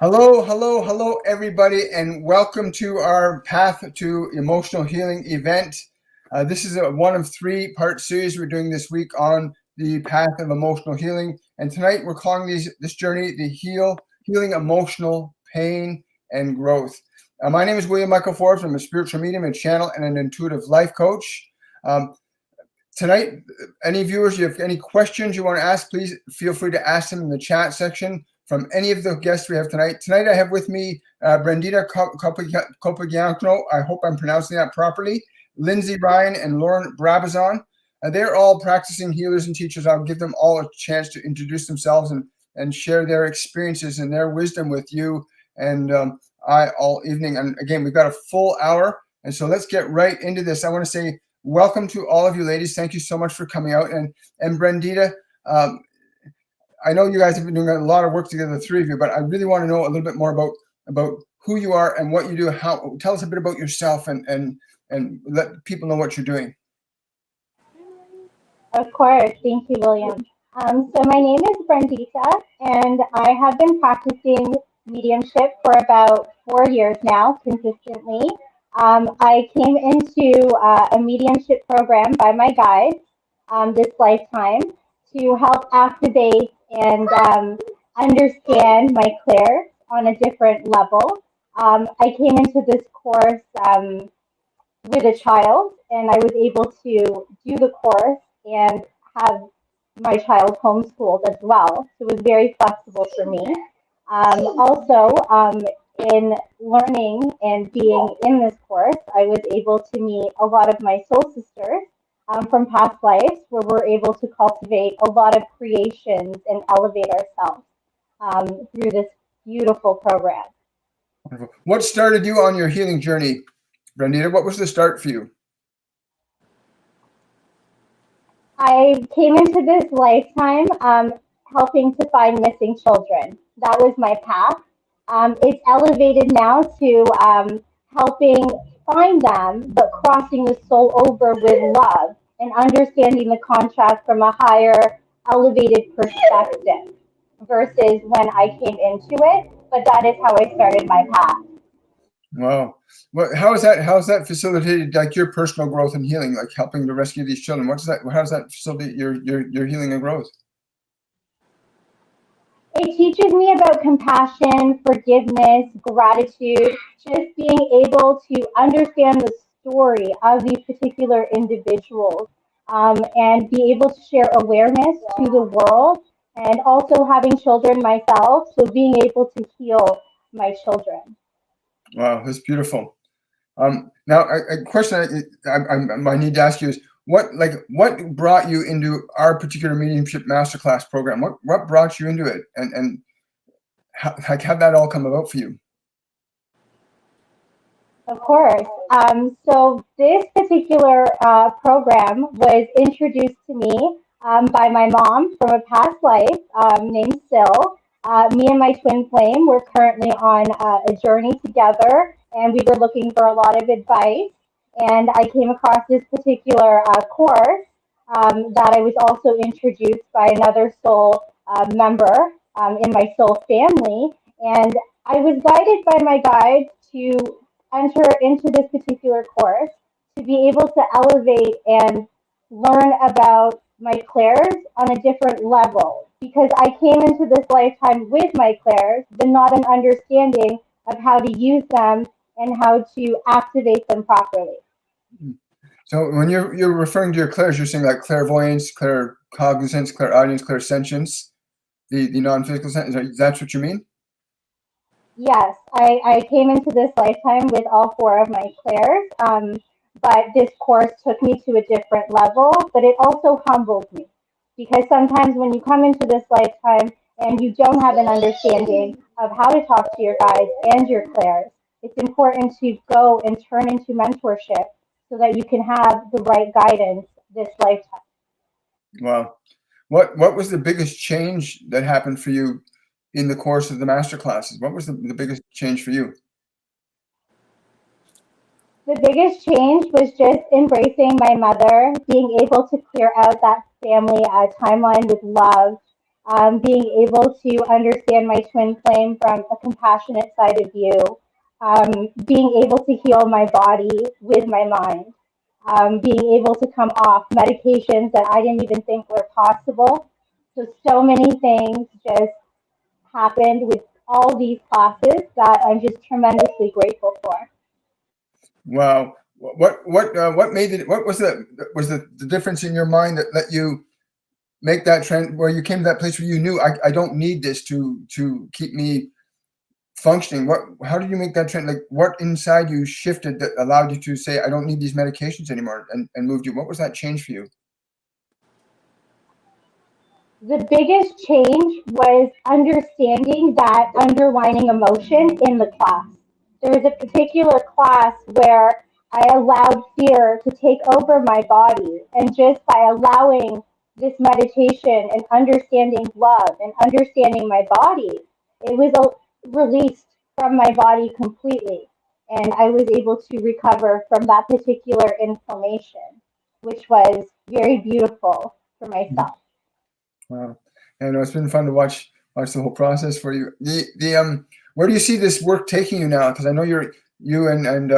Hello, hello, hello, everybody, and welcome to our Path to Emotional Healing event. This is a one of three-part series we're doing this week on the path of emotional healing. And tonight we're calling this journey the Healing Emotional Pain and Growth. My name is Micheal Forbes. I'm a spiritual medium, a channel, and an intuitive life coach. Tonight, any viewers, you have any questions you want to ask, please feel free to ask them in the chat section from any of the guests we have tonight. Tonight, I have with me Brenda Copagliano. I hope I'm pronouncing that properly. Lindsay Ryan and Lauren Brabazon. They're all practicing healers and teachers. I'll give them all a chance to introduce themselves and share their experiences and their wisdom with you and I all evening. And again, we've got a full hour. And so let's get right into this. I want to say welcome to all of you ladies. Thank you so much for coming out. And Brenda, I know you guys have been doing a lot of work together, the three of you, but I really want to know a little bit more about who you are and what you do. Tell us a bit about yourself and let people know what you're doing. Of course. Thank you, William. So my name is Brenda, and I have been practicing mediumship for about 4 years now, consistently. I came into a mediumship program by my guides this lifetime to help activate and understand my clairs on a different level. I came into this course with a child, and I was able to do the course and have my child homeschooled as well. So it was very flexible for me. Also, in learning and being in this course, I was able to meet a lot of my soul sisters from past lives, where we're able to cultivate a lot of creations and elevate ourselves through this beautiful program. What started you on your healing journey, Brenda? What was the start for you? I came into this lifetime helping to find missing children. That was my path. It's elevated now to helping find them, but crossing the soul over with love and understanding the contrast from a higher, elevated perspective versus when I came into it. But that is how I started my path. Wow. Well, how has that facilitated like your personal growth and healing, like helping to rescue these children? How does that facilitate your healing and growth? It teaches me about compassion, forgiveness, gratitude, just being able to understand the story of these particular individuals and be able to share awareness to the world, and also having children myself, so being able to heal my children. Wow, that's beautiful. Now, a question I need to ask you is, what brought you into our particular mediumship masterclass program? What brought you into it, and how'd that all come about for you? Of course. So this particular program was introduced to me by my mom from a past life named Sil. Me and my twin flame were currently on a journey together, and we were looking for a lot of advice. And I came across this particular course that I was also introduced by another soul member in my soul family. And I was guided by my guide to enter into this particular course to be able to elevate and learn about my clairs on a different level, because I came into this lifetime with my clairs, but not an understanding of how to use them and how to activate them properly. So when you're referring to your clairs, you're saying like clairvoyance, claircognizance, clairaudience, clairsentience, the non-physical sense. Is that what you mean? Yes, I came into this lifetime with all four of my clairs, but this course took me to a different level, but it also humbled me, because sometimes when you come into this lifetime and you don't have an understanding of how to talk to your guides and your clairs, it's important to go and turn into mentorship so that you can have the right guidance this lifetime. Wow. What was the biggest change that happened for you in the course of the master classes? What was the biggest change for you? The biggest change was just embracing my mother, being able to clear out that family timeline with love, being able to understand my twin flame from a compassionate side of view, being able to heal my body with my mind, being able to come off medications that I didn't even think were possible. So many things just happened with all these classes that I'm just tremendously grateful for. Wow. What made it? What was the difference in your mind that let you make that trend where you came to that place where you knew I don't need this to keep me functioning? How did you make that trend? Like what inside you shifted that allowed you to say I don't need these medications anymore and moved you? What was that change for you? The biggest change was understanding that underlining emotion in the class. There was a particular class where I allowed fear to take over my body, and just by allowing this meditation and understanding love and understanding my body, it was released from my body completely. And I was able to recover from that particular inflammation, which was very beautiful for myself. Wow. I know it's been fun to watch the whole process for you. The where do you see this work taking you now? Because I know you and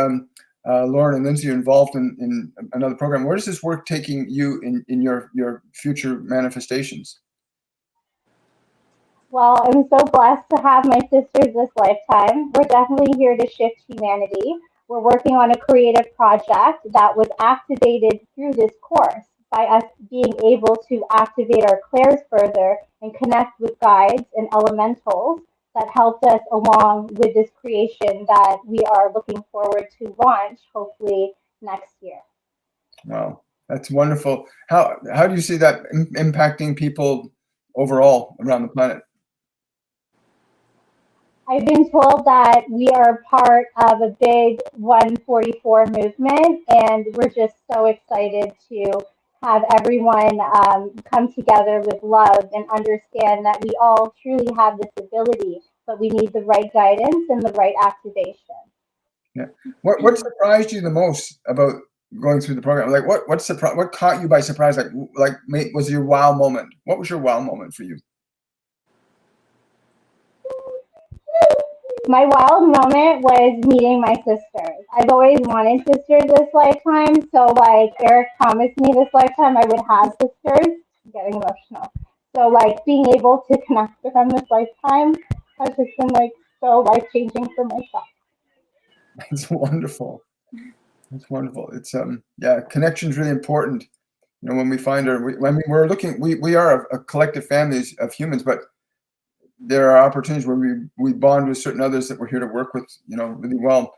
Lauren and Lindsay are involved in another program. Where is this work taking you in your future manifestations? Well, I'm so blessed to have my sisters this lifetime. We're definitely here to shift humanity. We're working on a creative project that was activated through this course by us being able to activate our clairs further and connect with guides and elementals that helped us along with this creation that we are looking forward to launch hopefully next year. Wow, that's wonderful. How do you see that impacting people overall around the planet? I've been told that we are part of a big 144 movement, and we're just so excited to have everyone come together with love and understand that we all truly have this ability, but we need the right guidance and the right activation. Yeah. What surprised you the most about going through the program? Like what caught you by surprise? Was your wow moment? What was your wow moment for you? My wild moment was meeting my sisters. I've always wanted sisters this lifetime, so like Eric promised me this lifetime I would have sisters. I'm getting emotional. So like being able to connect with them this lifetime has just been like so life changing for myself. It's wonderful. It's wonderful. It's yeah, connection is really important. You know, when we find we're looking, we are a collective family of humans, but there are opportunities where we bond with certain others that we're here to work with, you know, really well.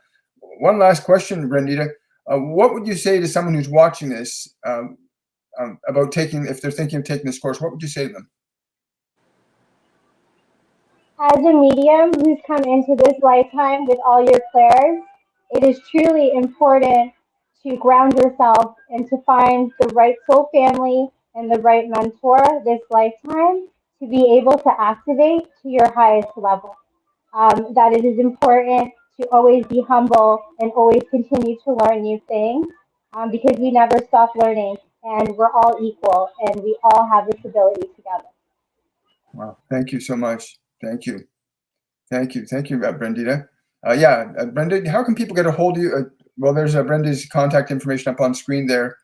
One last question, Brenda. What would you say to someone who's watching this about if they're thinking of taking this course? What would you say to them? As a medium who's come into this lifetime with all your clairs, it is truly important to ground yourself and to find the right soul family and the right mentor this lifetime to be able to activate to your highest level. That it is important to always be humble and always continue to learn new things because we never stop learning and we're all equal and we all have this ability together. Wow. Thank you so much. Thank you. Thank you. Thank you, Brenda. Yeah, Brenda, how can people get a hold of you? Well, there's Brenda's contact information up on screen there.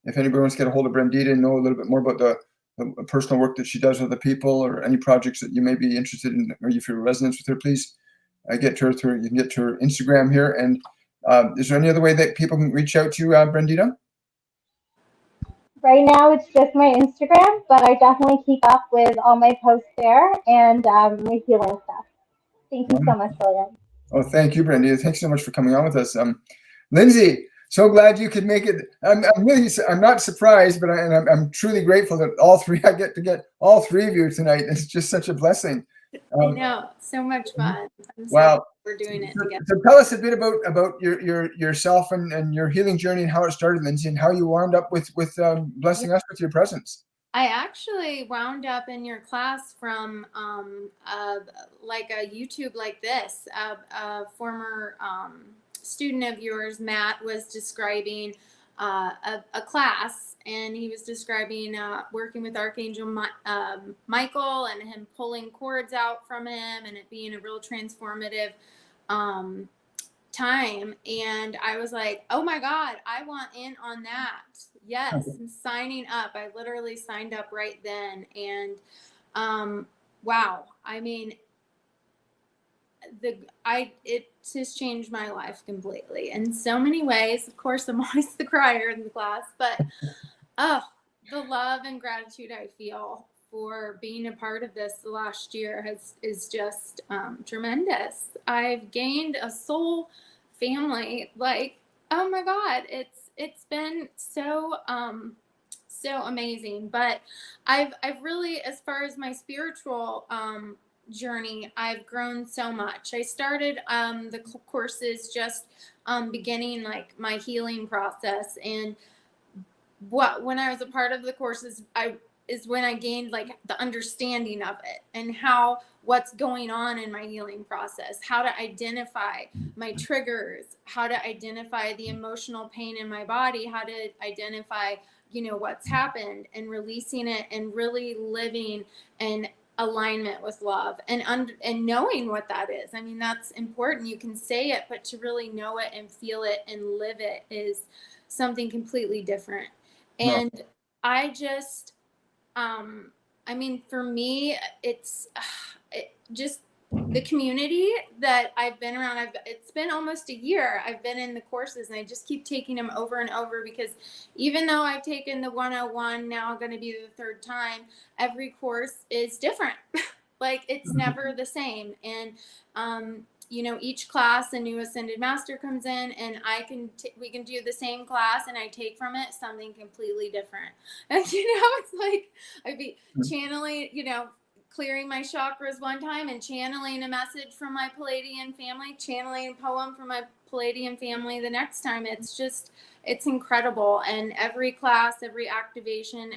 If anybody wants to get a hold of Brenda and know a little bit more about the personal work that she does with the people or any projects that you may be interested in, or if you're in resonance with her, please get to her you can get to her Instagram here. And is there any other way that people can reach out to you, Brenda? Right now, it's just my Instagram, but I definitely keep up with all my posts there and my healing stuff. Thank you so much, William. Oh, thank you, Brenda. Thanks so much for coming on with us. Lindsay, so glad you could make it. I'm not surprised, but I'm truly grateful that I get to get all three of you tonight. It's just such a blessing. I know, so much fun. I'm so wow. We're doing it together. So tell us a bit about yourself and your healing journey and how it started, Lindsay, and how you wound up with blessing us with your presence. I actually wound up in your class from like a YouTube like this. A former student of yours, Matt, was describing a class, and he was describing working with Archangel Micheal and him pulling cords out from him and it being a real transformative time. And I was like, oh my God, I want in on that. Yes, I'm signing up. I literally signed up right then. And wow, I mean, it just changed my life completely in so many ways. Of course, I'm always the crier in the class, but the love and gratitude I feel for being a part of this the last year is just tremendous. I've gained a soul family. Like, oh my God, it's been so amazing. But I've really, as far as my spiritual journey, I've grown so much. I started the courses just beginning like my healing process, and when I was a part of the courses, is when I gained like the understanding of it and what's going on in my healing process, how to identify my triggers, how to identify the emotional pain in my body, how to identify, what's happened, and releasing it and really living in alignment with love and knowing what that is. I mean, that's important. You can say it, but to really know it and feel it and live it is something completely different. And I just, I mean, for me, it's just the community that I've been around. It's been almost a year I've been in the courses, and I just keep taking them over and over, because even though I've taken the 101, now going to be the third time, every course is different. Like, it's never the same. And, each class, a new ascended master comes in, and we can do the same class, and I take from it something completely different. And, it's like I'd be channeling, clearing my chakras one time and channeling a message from my Palladian family, channeling a poem from my Palladian family the next time. It's incredible. And every class, every activation,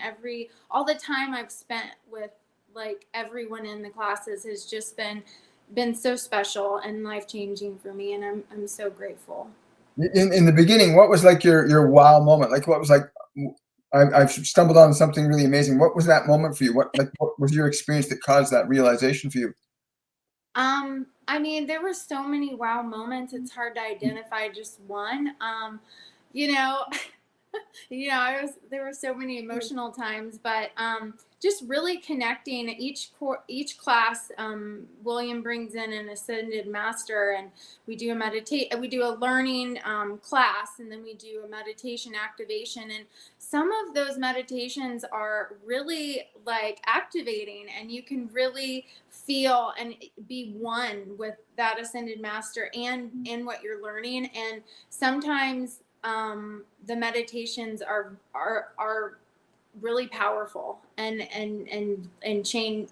all the time I've spent with like everyone in the classes has just been so special and life-changing for me, and I'm so grateful. In the beginning, what was like your wow moment? Like, what was like, I've stumbled on something really amazing. What was that moment for you? What was your experience that caused that realization for you? I mean, there were so many wow moments. It's hard to identify just one. There were so many emotional times, but just really connecting each class. William brings in an ascended master, and we do a learning class, and then we do a meditation activation. And some of those meditations are really like activating, and you can really feel and be one with that ascended master and what you're learning. And sometimes the meditations are really powerful and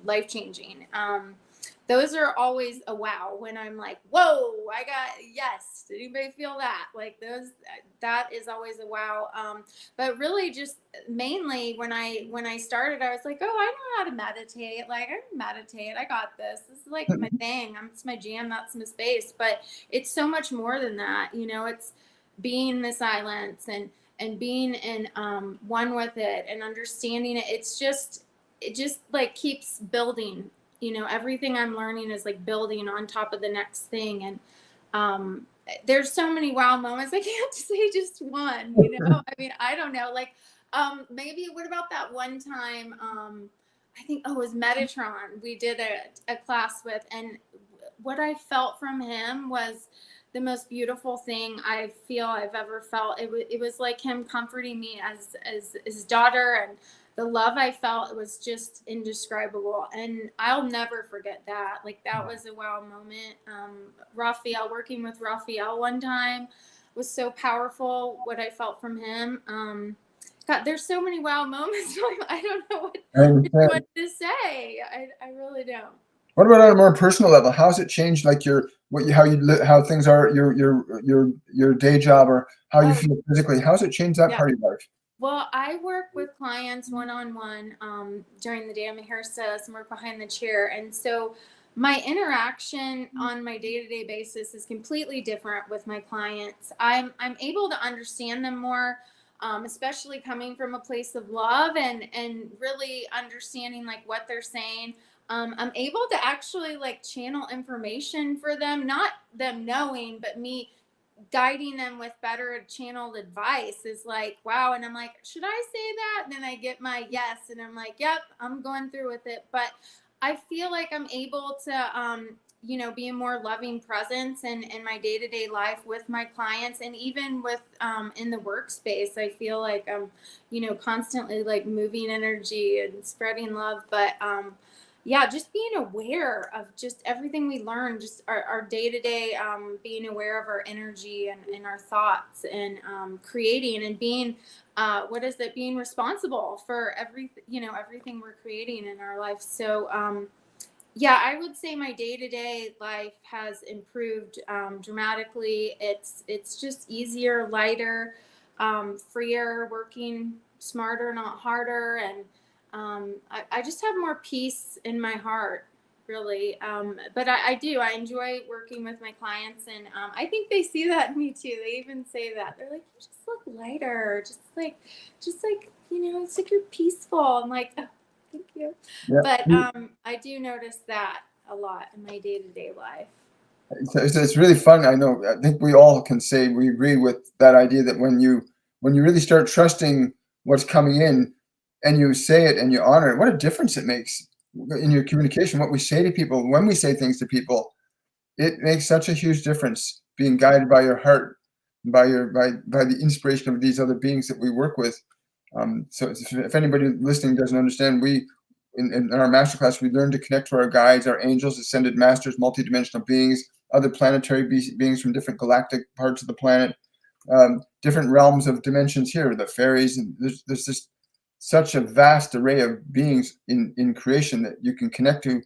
life changing. Those are always a wow, when I'm like, whoa, yes. Did anybody feel that? Like that is always a wow. But really just mainly when I started, I was like, oh, I know how to meditate. Like, I can meditate. I got this. This is like my thing. It's my jam. That's my space. But it's so much more than that. It's being in the silence and being in one with it and understanding it. It just like keeps building. Everything I'm learning is like building on top of the next thing. And there's so many wow moments. I can't say just one, I mean, I don't know. Like, maybe what about that one time? I think, it was Metatron. We did a class with, and what I felt from him was the most beautiful thing I feel I've ever felt. It was like him comforting me as his daughter, and the love I felt was just indescribable. And I'll never forget that. Like, that was a wow moment. Working with Raphael one time was so powerful, what I felt from him. God, there's so many wow moments. I don't know what to say. I really don't. What about on a more personal level? How's it changed, like how things are, your day job, or how you feel physically? How's it changed that part of your life? Well, I work with clients one-on-one during the day. I'm a hairstylist and work behind the chair. And so my interaction on my day-to-day basis is completely different with my clients. I'm able to understand them more. especially coming from a place of love and really understanding like what they're saying. I'm able to actually like channel information for them, not them knowing, but me guiding them with better channeled advice is like, wow. And I'm like, should I say that? And then I get my yes. And I'm like, yep, I'm going through with it. But I feel like I'm able to, be a more loving presence in my day-to-day life with my clients, and even with in the workspace. I feel like I'm, constantly like moving energy and spreading love. But yeah, just being aware of just everything we learn, just our day-to-day, being aware of our energy and our thoughts, and creating and being being responsible for everything we're creating in our life. So yeah, I would say my day-to-day life has improved dramatically. It's just easier, lighter, freer, working smarter, not harder. And I just have more peace in my heart, really. But I do. I enjoy working with my clients, and I think they see that in me too. They even say that. They're like, you just look lighter, just like, it's like you're peaceful. I'm like, oh, thank you. Yeah. But I do notice that a lot in my day-to-day life. It's really fun. I think we all can say we agree with that idea that when you really start trusting what's coming in, and you say it and you honor it, what a difference it makes in your communication. What we say to people, when we say things to people, it makes such a huge difference. Being guided by your heart, by the inspiration of these other beings that we work with. So if anybody listening doesn't understand, we in our masterclass, we learn to connect to our guides, our angels, ascended masters, multidimensional beings, other planetary beings from different galactic parts of the planet, different realms of dimensions here, the fairies, and there's just such a vast array of beings in creation that you can connect to.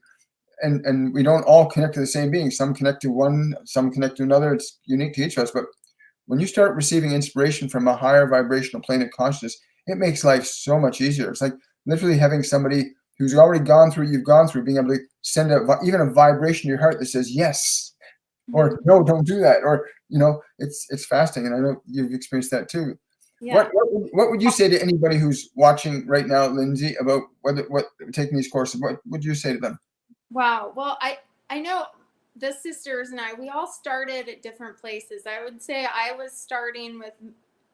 And we don't all connect to the same being. Some connect to one, some connect to another. It's unique to each of us. But when you start receiving inspiration from a higher vibrational plane of consciousness, it makes life so much easier. It's like literally having somebody who's already gone through, you've gone through, being able to send even a vibration to your heart that says yes, or no, don't do that, or it's fasting. And I know you've experienced that too. Yeah. What would you say to anybody who's watching right now, Lindsay, about what taking these courses? What would you say to them? Wow. Well, I know the sisters and we all started at different places. I would say I was starting with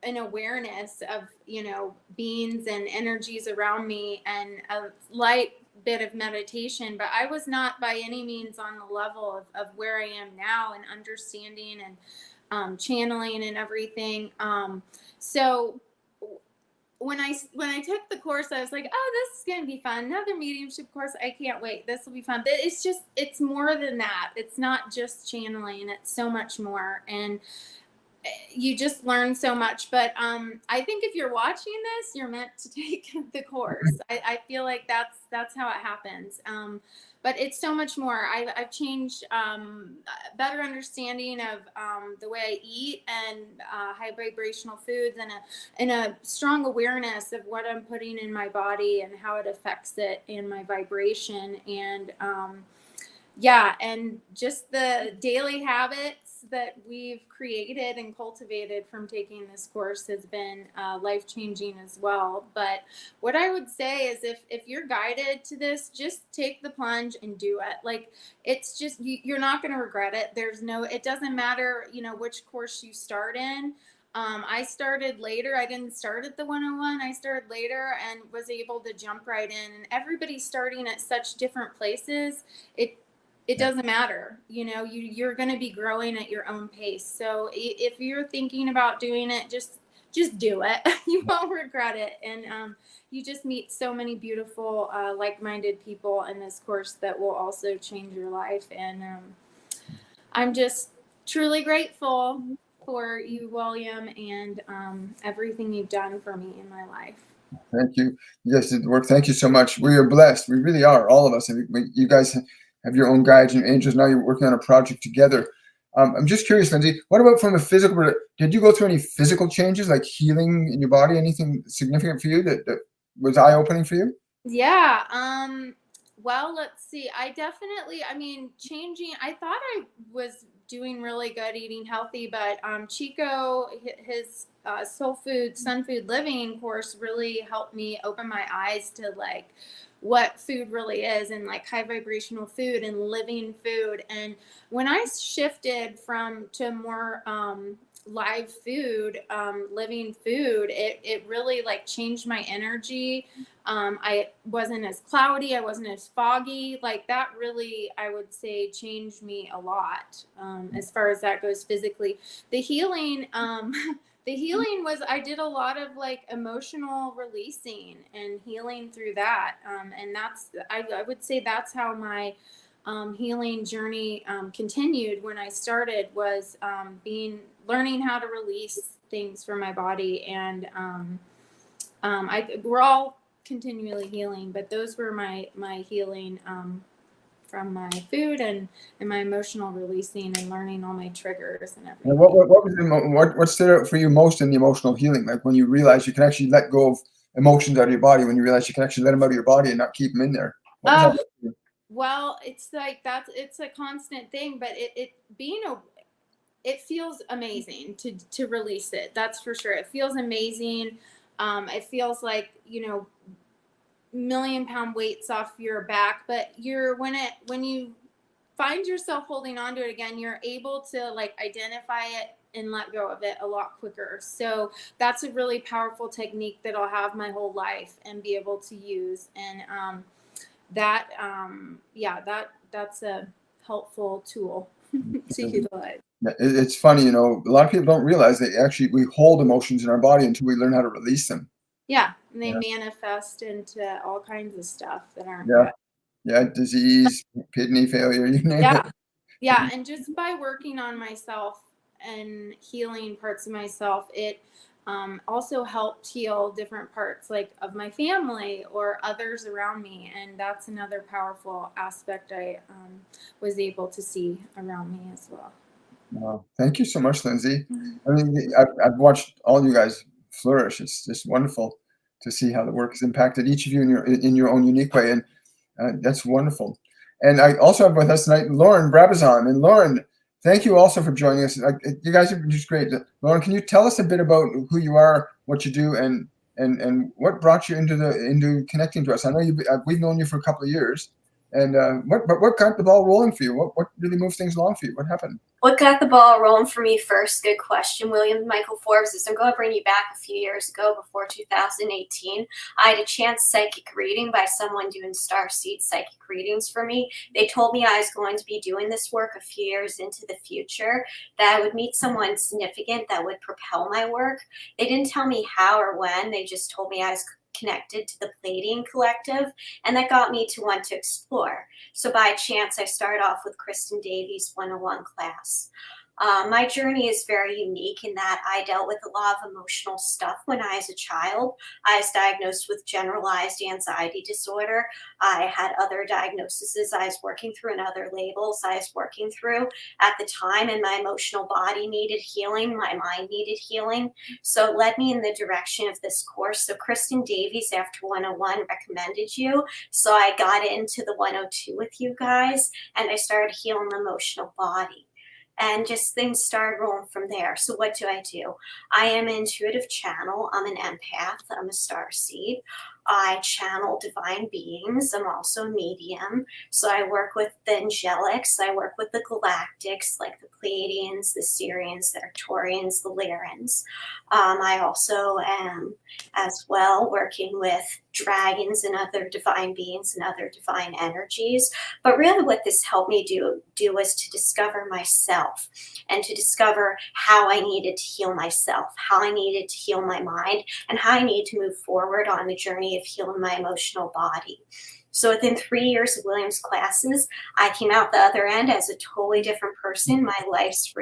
an awareness of, beings and energies around me, and a light bit of meditation, but I was not by any means on the level of where I am now, and understanding and channeling and everything. So when I took the course, I was like, oh, this is going to be fun. Another mediumship course. I can't wait. This will be fun. But it's more than that. It's not just channeling. It's so much more. And you just learn so much. But I think if you're watching this, you're meant to take the course. I feel like that's how it happens. But it's so much more. I've changed, better understanding of the way I eat, and high vibrational foods, and a strong awareness of what I'm putting in my body and how it affects it and my vibration. And and just the daily habits that we've created and cultivated from taking this course has been life-changing as well. But what I would say is if you're guided to this, just take the plunge and do it. Like, it's just, you're not going to regret it. It doesn't matter, which course you start in. I started later. I didn't start at the 101. I started later and was able to jump right in. And everybody's starting at such different places. It doesn't matter. You're going to be growing at your own pace. So if you're thinking about doing it, just do it. You won't regret it. And you just meet so many beautiful, like-minded people in this course that will also change your life. And I'm just truly grateful for you, William, and everything you've done for me in my life. Thank you. Yes, it worked. Thank you so much. We are blessed. We really are, all of us. You guys have your own guides and angels. Now you're working on a project together. I'm just curious, Lindsay, what about from a physical? Did you go through any physical changes, like healing in your body? Anything significant for you that was eye-opening for you? Yeah. Well, let's see. Changing. I thought I was doing really good, eating healthy. But Chico, his Soul Food, Sun Food Living course really helped me open my eyes to like what food really is, and like high vibrational food and living food. And when I shifted to more live food, living food, it really like changed my energy. I wasn't as cloudy, I wasn't as foggy. Like that really, I would say, changed me a lot as far as that goes physically. The healing, the healing was, I did a lot of like emotional releasing and healing through that. And that's, I would say that's how my healing journey continued. When I started was learning how to release things from my body. And we're all continually healing, but those were my healing from my food and my emotional releasing and learning all my triggers and everything. And what stood out for you most in the emotional healing? Like when you realize you can actually let go of emotions out of your body, when you realize you can actually let them out of your body and not keep them in there. Well, it's like it's a constant thing, but it feels amazing to release it. That's for sure. It feels amazing. It feels like, million-pound weights off your back, but when you find yourself holding on to it again, you're able to like identify it and let go of it a lot quicker. So that's a really powerful technique that I'll have my whole life and be able to use. And that's a helpful tool to utilize. It's funny, a lot of people don't realize that we hold emotions in our body until we learn how to release them. Yeah, and they manifest into all kinds of stuff that aren't good. Yeah, disease, kidney failure, you name it. Yeah, and just by working on myself and healing parts of myself, it also helped heal different parts like of my family or others around me. And that's another powerful aspect I was able to see around me as well. Wow. Thank you so much, Lindsay. I mean, I've watched all you guys flourish. It's just wonderful to see how the work has impacted each of you in your own unique way. And that's wonderful. And I also have with us tonight Lauren Brabazon. And Lauren, thank you also for joining us. You guys are just great. Lauren, can you tell us a bit about who you are, what you do, and what brought you into connecting to us? I know we've known you for a couple of years. And what got the ball rolling for you? What really moved things along for you? What happened? What got the ball rolling for me first? Good question. William Michael Forbes. I'm going to bring you back a few years ago, before 2018. I had a chance psychic reading by someone doing starseed psychic readings for me. They told me I was going to be doing this work a few years into the future, that I would meet someone significant that would propel my work. They didn't tell me how or when. They just told me I was connected to the Palladian Collective, and that got me to want to explore. So by chance, I started off with Kristen Davies' 101 class. My journey is very unique in that I dealt with a lot of emotional stuff when I was a child. I was diagnosed with generalized anxiety disorder. I had other diagnoses I was working through and other labels I was working through at the time, and my emotional body needed healing. My mind needed healing. So it led me in the direction of this course. So Kristen Davies, after 101, recommended you. So I got into the 102 with you guys, and I started healing the emotional body. And just things started rolling from there. So what do? I am an intuitive channel. I'm an empath. I'm a starseed. I channel divine beings. I'm also a medium. So I work with the angelics. I work with the galactics, like the Pleiadians, the Sirians, the Arcturians, the Lyrans. I also am as well working with dragons and other divine beings and other divine energies. But really what this helped me do was to discover myself and to discover how I needed to heal myself, how I needed to heal my mind, and how I need to move forward on the journey of healing my emotional body. So within 3 years of William's classes, I came out the other end as a totally different person. My life's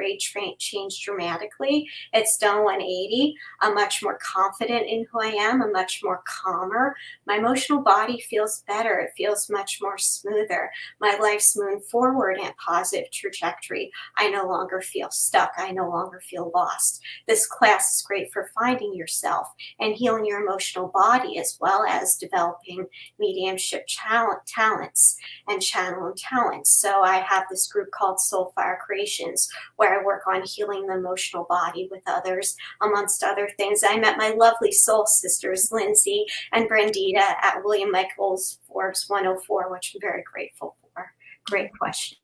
changed dramatically. It's done 180. I'm much more confident in who I am. I'm much more calmer. My emotional body feels better. It feels much more smoother. My life's moving forward in a positive trajectory. I no longer feel stuck. I no longer feel lost. This class is great for finding yourself and healing your emotional body, as well as developing mediumship talents and channel talents. So I have this group called Soulfire Creations, where I work on healing the emotional body with others, amongst other things. I met my lovely soul sisters, Lindsay and Brenda, at William Michael's Forbes 104, which I'm very grateful for. Great question.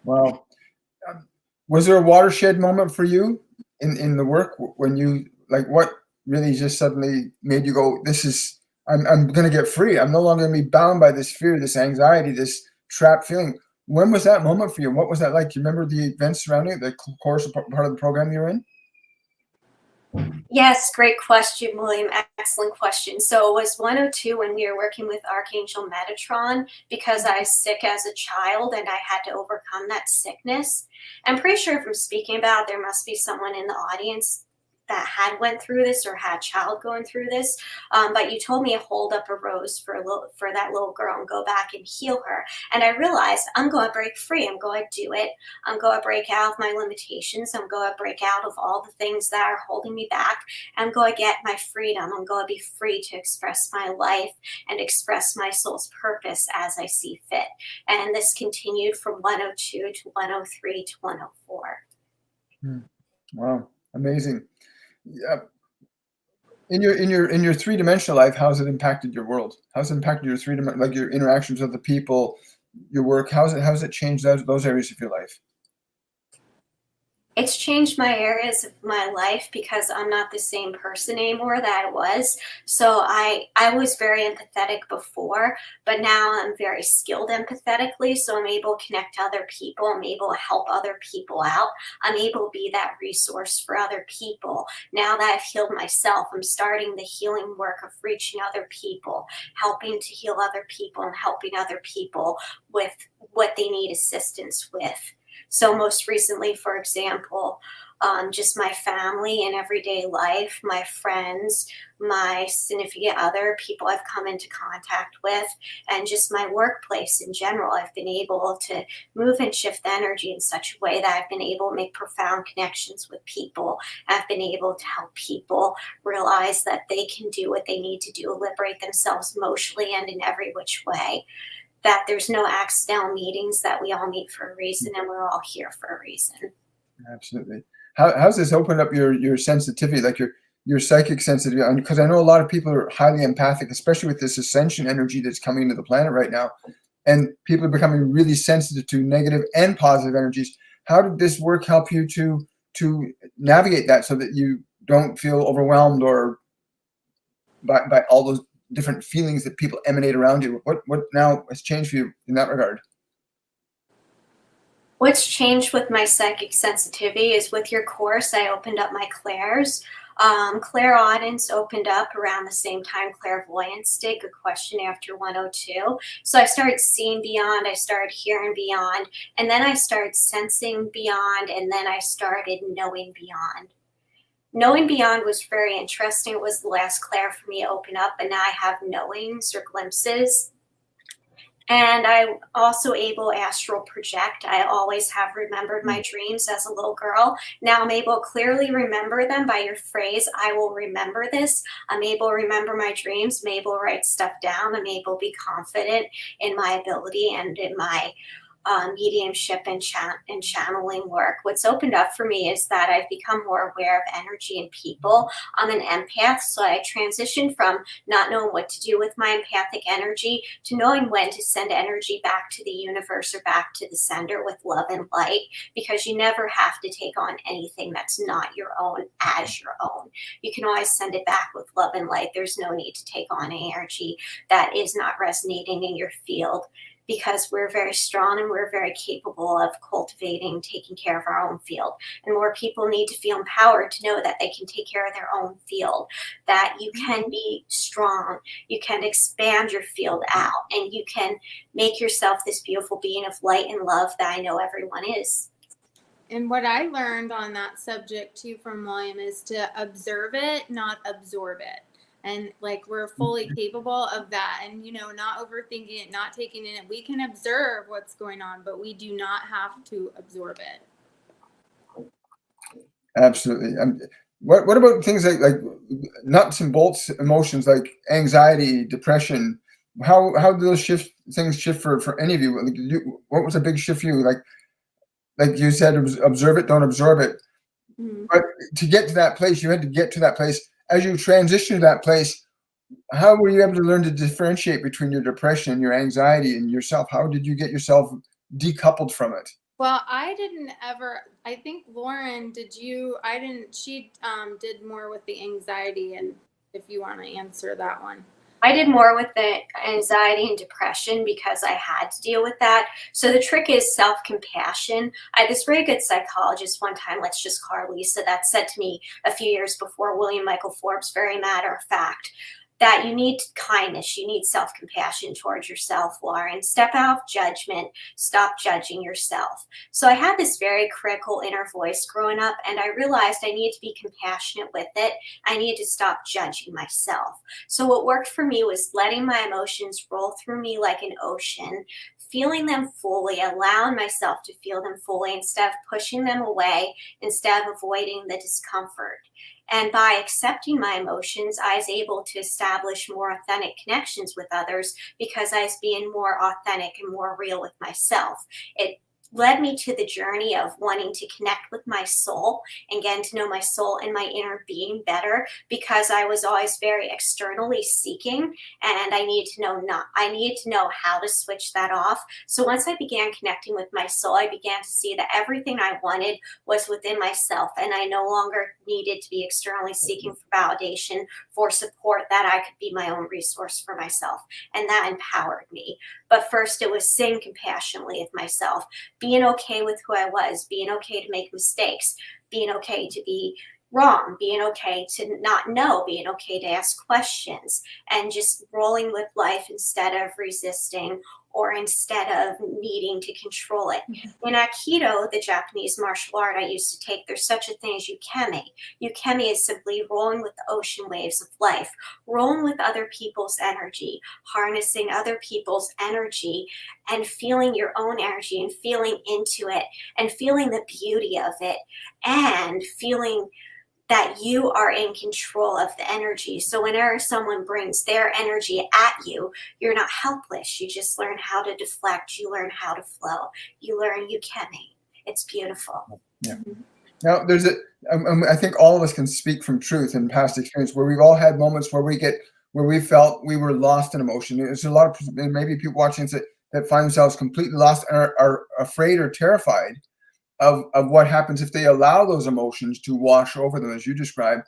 Wow. Was there a watershed moment for you in the work when you, like, what really just suddenly made you go, this is, I'm going to get free. I'm no longer going to be bound by this fear, this anxiety, this trapped feeling. When was that moment for you? What was that like? Do you remember the events surrounding it, the course, part of the program you were in? Yes, great question, William. Excellent question. So it was 102 when we were working with Archangel Metatron, because I was sick as a child and I had to overcome that sickness. I'm pretty sure if I'm speaking about, there must be someone in the audience that had went through this or had a child going through this. But you told me to hold up a rose for that little girl and go back and heal her. And I realized I'm going to break free. I'm going to do it. I'm going to break out of my limitations. I'm going to break out of all the things that are holding me back. I'm going to get my freedom. I'm going to be free to express my life and express my soul's purpose as I see fit. And this continued from 102 to 103 to 104. Wow, amazing. Yeah. In your three-dimensional life, how's it impacted your world? How's it impacted your three-dimensional, like your interactions with the people, your work? How's it changed those areas of your life? It's changed my areas of my life because I'm not the same person anymore that I was. So I was very empathetic before, but now I'm very skilled empathetically. So I'm able to connect to other people. I'm able to help other people out. I'm able to be that resource for other people. Now that I've healed myself, I'm starting the healing work of reaching other people, helping to heal other people and helping other people with what they need assistance with. So most recently, for example, just my family and everyday life, my friends, my significant other, people I've come into contact with, and just my workplace in general. I've been able to move and shift the energy in such a way that I've been able to make profound connections with people. I've been able to help people realize that they can do what they need to do, liberate themselves emotionally and in every which way. That there's no accidental meetings, that we all meet for a reason and we're all here for a reason. Absolutely. How's this opened up your sensitivity, like your psychic sensitivity? Because I know a lot of people are highly empathic, especially with this ascension energy that's coming into the planet right now. And people are becoming really sensitive to negative and positive energies. How did this work help you to navigate that so that you don't feel overwhelmed or by all those different feelings that people emanate around you? What now has changed for you in that regard? What's changed with my psychic sensitivity is with your course, I opened up my clairs. Clairaudience opened up around the same time clairvoyance did. Good question after 102. So I started seeing beyond, I started hearing beyond, and then I started sensing beyond, and then I started knowing beyond. Knowing beyond was very interesting. It was the last clair for me to open up, and now I have knowings or glimpses. And I'm also able to astral project. I always have remembered my dreams as a little girl. Now I'm able to clearly remember them by your phrase, I will remember this. I'm able to remember my dreams. I'm able to write stuff down. I'm able to be confident in my ability and in my mediumship and channeling work. What's opened up for me is that I've become more aware of energy and people. I'm an empath, so I transitioned from not knowing what to do with my empathic energy to knowing when to send energy back to the universe or back to the sender with love and light, because you never have to take on anything that's not your own as your own. You can always send it back with love and light. There's no need to take on energy that is not resonating in your field, because we're very strong and we're very capable of cultivating, taking care of our own field. And more people need to feel empowered to know that they can take care of their own field, that you can be strong, you can expand your field out, and you can make yourself this beautiful being of light and love that I know everyone is. And what I learned on that subject too from William is to observe it, not absorb it. And like, we're fully capable of that, and not overthinking it, not taking it in. We can observe what's going on, but we do not have to absorb it. Absolutely. What about things like nuts and bolts emotions like anxiety, depression? How do those things shift for any of you? Like, what was a big shift for you? Like you said, observe it, don't absorb it. Mhm. But to get to that place, you had to get to that place. As you transition to that place, how were you able to learn to differentiate between your depression and your anxiety and yourself? How did you get yourself decoupled from it? Well, I didn't ever. I think Lauren, did you? I didn't. She did more with the anxiety, and if you want to answer that one. I did more with the anxiety and depression because I had to deal with that. So the trick is self-compassion. I had this very good psychologist one time, let's just call her Lisa, that said to me a few years before, William Michael Forbes, very matter of fact, that you need kindness, you need self-compassion towards yourself, Lauren. Step out of judgment, stop judging yourself. So I had this very critical inner voice growing up, and I realized I needed to be compassionate with it. I needed to stop judging myself. So what worked for me was letting my emotions roll through me like an ocean, feeling them fully, allowing myself to feel them fully instead of pushing them away, instead of avoiding the discomfort. And by accepting my emotions, I was able to establish more authentic connections with others because I was being more authentic and more real with myself. It led me to the journey of wanting to connect with my soul and getting to know my soul and my inner being better, because I was always very externally seeking, and I needed to know how to switch that off. So once I began connecting with my soul, I began to see that everything I wanted was within myself, and I no longer needed to be externally seeking for validation, for support, that I could be my own resource for myself. And that empowered me. But first it was sitting compassionately with myself, being okay with who I was, being okay to make mistakes, being okay to be wrong, being okay to not know, being okay to ask questions, and just rolling with life instead of resisting or instead of needing to control it. In Aikido, the Japanese martial art I used to take, there's such a thing as yukemi. Yukemi is simply rolling with the ocean waves of life, rolling with other people's energy, harnessing other people's energy, and feeling your own energy and feeling into it and feeling the beauty of it and feeling that you are in control of the energy. So whenever someone brings their energy at you, you're not helpless. You just learn how to deflect. You learn how to flow. You learn yukemi. It's beautiful. Yeah. Now, I think all of us can speak from truth and past experience where we've all had moments where we felt we were lost in emotion. There's a lot of maybe people watching that find themselves completely lost and are afraid or terrified of what happens if they allow those emotions to wash over them, as you described.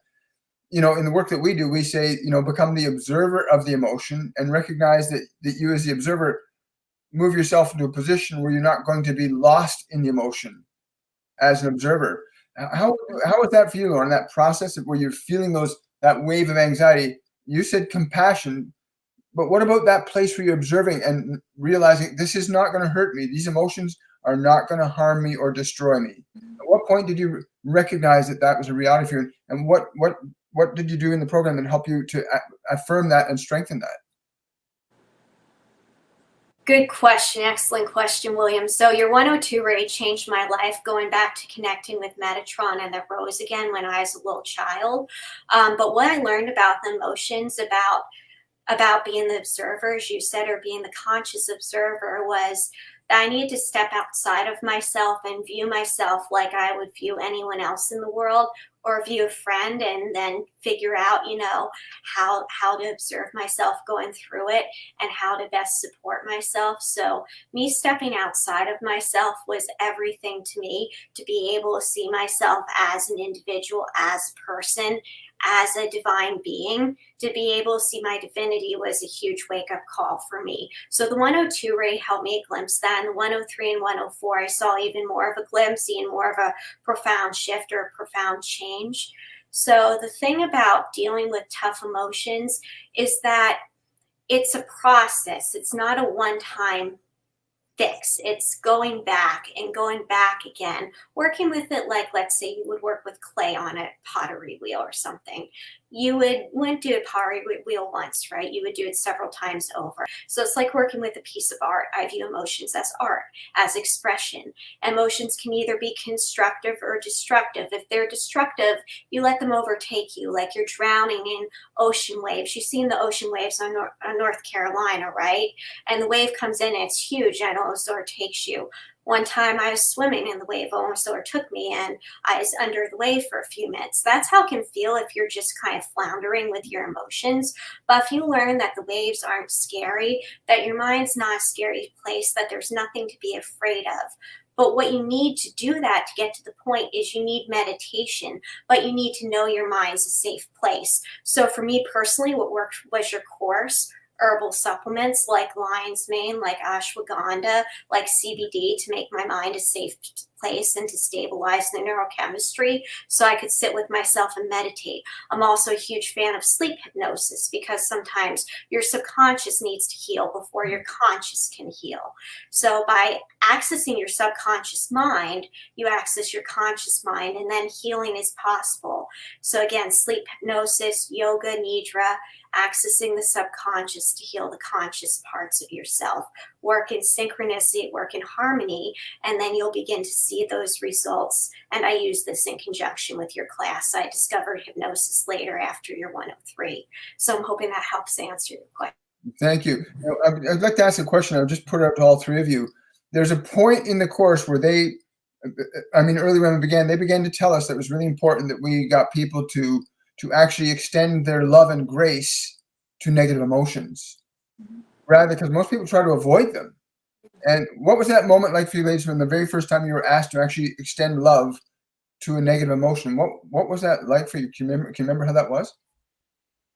In the work that we do, we say, become the observer of the emotion and recognize that you as the observer move yourself into a position where you're not going to be lost in the emotion as an observer. How was that for you, Lauren, that process of where you're feeling that wave of anxiety? You said compassion, but what about that place where you're observing and realizing this is not going to hurt me? These emotions are not going to harm me or destroy me. At what point did you recognize that was a reality for you? And what did you do in the program that helped you to affirm that and strengthen that? Good question. Excellent question, William. So your 102 really changed my life, going back to connecting with Metatron and the rose again when I was a little child. But what I learned about the emotions, about being the observer, as you said, or being the conscious observer, was that I needed to step outside of myself and view myself like I would view anyone else in the world, or view a friend, and then figure out, how to observe myself going through it and how to best support myself. So me stepping outside of myself was everything to me, to be able to see myself as an individual, as a person, as a divine being. To be able to see my divinity was a huge wake-up call for me. So the 102 ray helped me glimpse that, and the 103 and 104, I saw even more of a glimpse, even more of a profound shift or a profound change. So the thing about dealing with tough emotions is that it's a process. It's not a one-time fix. It's going back and going back again, working with it like, let's say you would work with clay on a pottery wheel or something. you wouldn't do a power wheel once, right? You would do it several times over. So it's like working with a piece of art. I view emotions as art, as expression. Emotions can either be constructive or destructive. If they're destructive, you let them overtake you, like you're drowning in ocean waves. You've seen the ocean waves on North Carolina, right? And the wave comes in, and it's huge, and it almost overtakes you. One time I was swimming and the wave almost overtook me, and I was under the wave for a few minutes. That's how it can feel if you're just kind of floundering with your emotions. But if you learn that the waves aren't scary, that your mind's not a scary place, that there's nothing to be afraid of. But what you need to do that to get to the point is you need meditation, but you need to know your mind's a safe place. So for me personally, what worked was your course. Herbal supplements like lion's mane, like ashwagandha, like CBD to make my mind a safe place and to stabilize the neurochemistry so I could sit with myself and meditate. I'm also a huge fan of sleep hypnosis because sometimes your subconscious needs to heal before your conscious can heal. So by accessing your subconscious mind, you access your conscious mind, and then healing is possible. So again, sleep hypnosis, yoga, nidra, accessing the subconscious to heal the conscious parts of yourself. Work in synchronicity, work in harmony, and then you'll begin to see those results. And I use this in conjunction with your class. I discovered hypnosis later after your 103. So I'm hoping that helps answer your question. Thank you. I'd like to ask a question. I'll just put it out to all three of you. There's a point in the course where early when we began, they began to tell us that it was really important that we got people to actually extend their love and grace to negative emotions, rather, because most people try to avoid them. And what was that moment like for you ladies when the very first time you were asked to actually extend love to a negative emotion? What was that like for you? Can you remember how that was?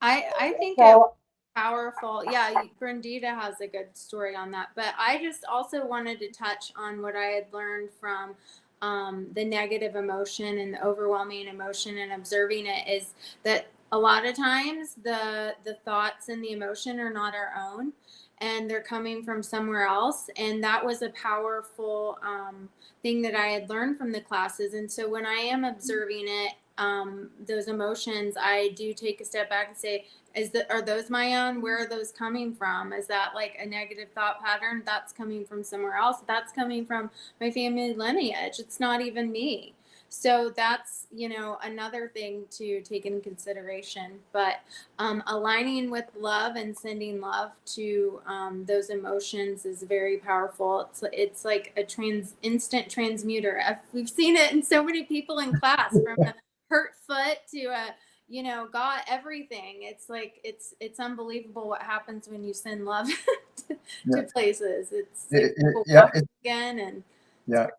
I think it was powerful. Yeah, Brenda has a good story on that. But I just also wanted to touch on what I had learned from the negative emotion and the overwhelming emotion and observing it, is that a lot of times the thoughts and the emotion are not our own, and they're coming from somewhere else. And that was a powerful thing that I had learned from the classes. And so when I am observing it, those emotions, I do take a step back and say, are those my own? Where are those coming from? Is that like a negative thought pattern? That's coming from somewhere else. That's coming from my family lineage. It's not even me. So that's, another thing to take into consideration. But aligning with love and sending love to those emotions is very powerful. It's like a instant transmuter. We've seen it in so many people in class, from a hurt foot to a got everything. It's like it's unbelievable what happens when you send love to places. It's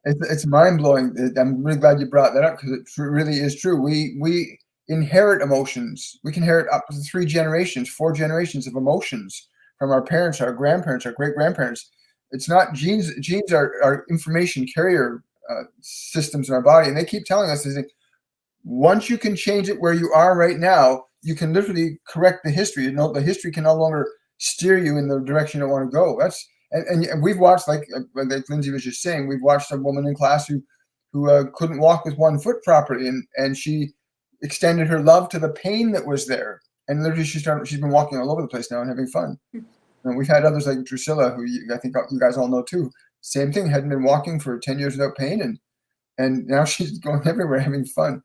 it's mind blowing. I'm really glad you brought that up, because it really is true. We inherit emotions. We can inherit up to 3 generations, 4 generations of emotions from our parents, our grandparents, our great grandparents. It's not genes. Genes are information carrier systems in our body, and they keep telling us is once you can change it where you are right now, you can literally correct the history. The history can no longer steer you in the direction you want to go. And we've watched, like Lindsay was just saying, we've watched a woman in class who couldn't walk with one foot properly, and she extended her love to the pain that was there. And literally she's been walking all over the place now and having fun. And we've had others like Drusilla, who I think you guys all know too. Same thing, hadn't been walking for 10 years without pain, and now she's going everywhere having fun.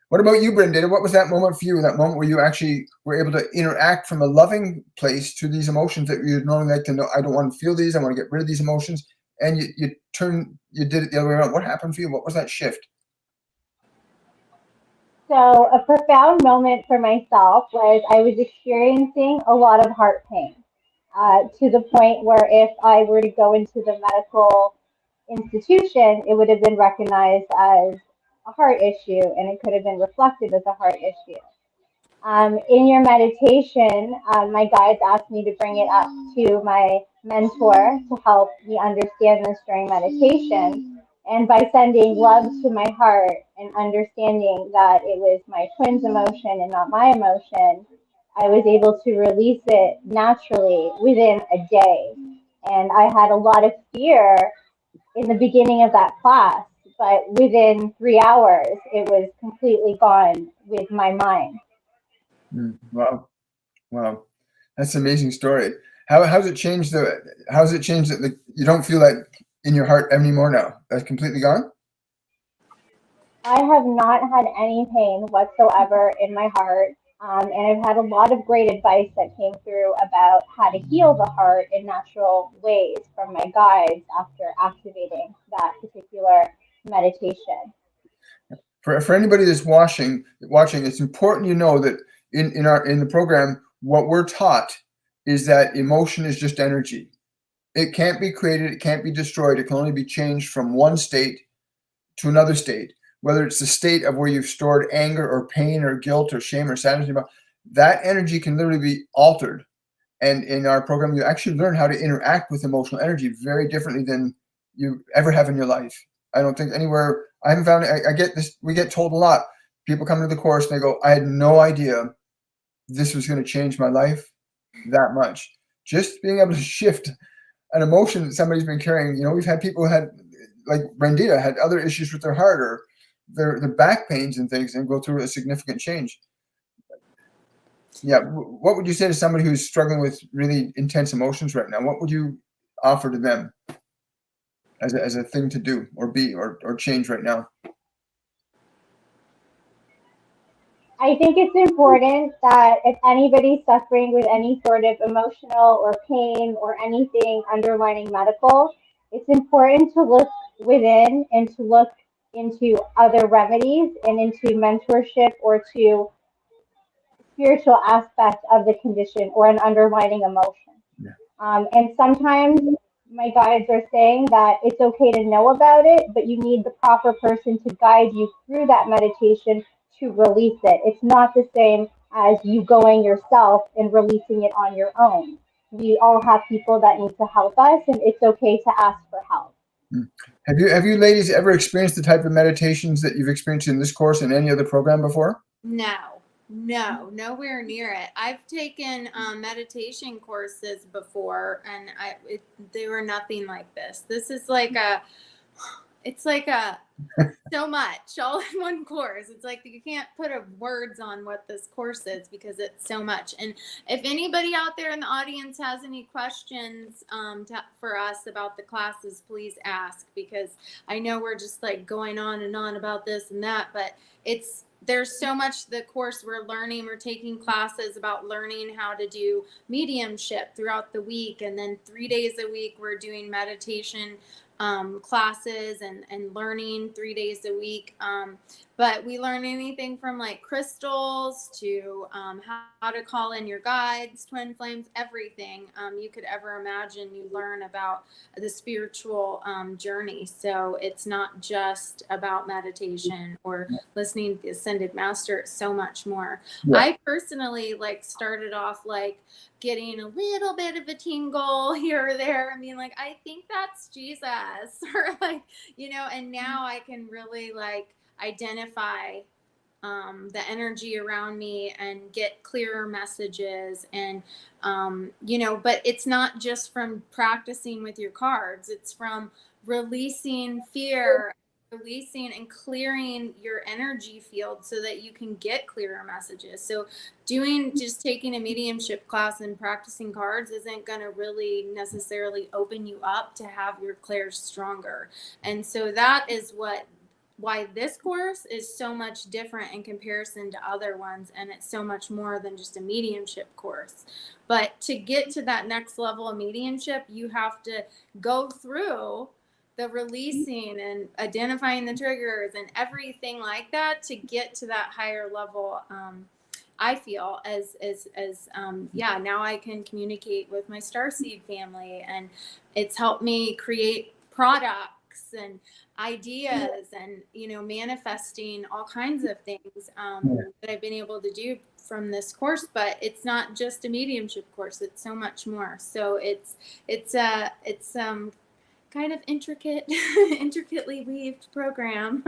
What about you, Brenda? What was that moment for you? That moment where you actually were able to interact from a loving place to these emotions that you'd normally like to know. I don't want to feel these. I want to get rid of these emotions. And you did it the other way around. What happened for you? What was that shift? So a profound moment for myself was I was experiencing a lot of heart pain, to the point where if I were to go into the medical institution, it would have been recognized as a heart issue, and it could have been reflected as a heart issue. In your meditation, my guides asked me to bring it up to my mentor to help me understand this during meditation. And by sending love to my heart and understanding that it was my twin's emotion and not my emotion, I was able to release it naturally within a day. And I had a lot of fear in the beginning of that class, but within 3 hours, it was completely gone with my mind. Wow. Wow. That's an amazing story. How's it changed that you don't feel that in your heart anymore now? That's completely gone? I have not had any pain whatsoever in my heart. And I've had a lot of great advice that came through about how to heal the heart in natural ways from my guides after activating that particular meditation. For anybody that's watching, it's important you know that in the program, what we're taught is that emotion is just energy. It can't be created, it can't be destroyed, it can only be changed from one state to another state. Whether it's the state of where you've stored anger or pain or guilt or shame or sadness, that energy can literally be altered. And in our program, you actually learn how to interact with emotional energy very differently than you ever have in your life. I don't think anywhere, I haven't found it. I get this, we get told a lot. People come to the course and they go, I had no idea this was going to change my life that much. Just being able to shift an emotion that somebody's been carrying. We've had people who had, like Brenda, had other issues with their heart or their back pains and things, and go through a significant change. Yeah. What would you say to somebody who's struggling with really intense emotions right now? What would you offer to them as a thing to do or be or change right now? I think it's important that if anybody's suffering with any sort of emotional or pain or anything underlining medical, it's important to look within and to look into other remedies and into mentorship or to spiritual aspect of the condition or an underlying emotion. Yeah. And sometimes my guides are saying that it's okay to know about it, but you need the proper person to guide you through that meditation to release it. It's not the same as you going yourself and releasing it on your own. We all have people that need to help us, and it's okay to ask for help. Have you ladies ever experienced the type of meditations that you've experienced in this course and any other program before? No, nowhere near it. I've taken meditation courses before, and they were nothing like this. This is it's like so much all in one course. It's like you can't put words on what this course is because it's so much. And if anybody out there in the audience has any questions for us about the classes, please ask, because I know we're just like going on and on about this and that, but there's so much the course we're learning. We're taking classes about learning how to do mediumship throughout the week. And then 3 days a week, we're doing meditation classes and learning 3 days a week. But we learn anything from like crystals to how to call in your guides, twin flames, everything you could ever imagine. You learn about the spiritual journey. So it's not just about meditation or listening to the Ascended Master. It's so much more. Yeah. I personally started off getting a little bit of a tingle here or there. I mean, I think that's Jesus, or and now I can really identify the energy around me and get clearer messages. And but it's not just from practicing with your cards, it's from releasing fear, releasing and clearing your energy field so that you can get clearer messages. So just taking a mediumship class and practicing cards isn't going to really necessarily open you up to have your clairs stronger. And so that is why this course is so much different in comparison to other ones, and it's so much more than just a mediumship course. But to get to that next level of mediumship, you have to go through the releasing and identifying the triggers and everything like that to get to that higher level. I feel now I can communicate with my starseed family, and it's helped me create products and ideas and manifesting all kinds of things that I've been able to do from this course. But it's not just a mediumship course, it's so much more. So it's kind of intricately weaved program.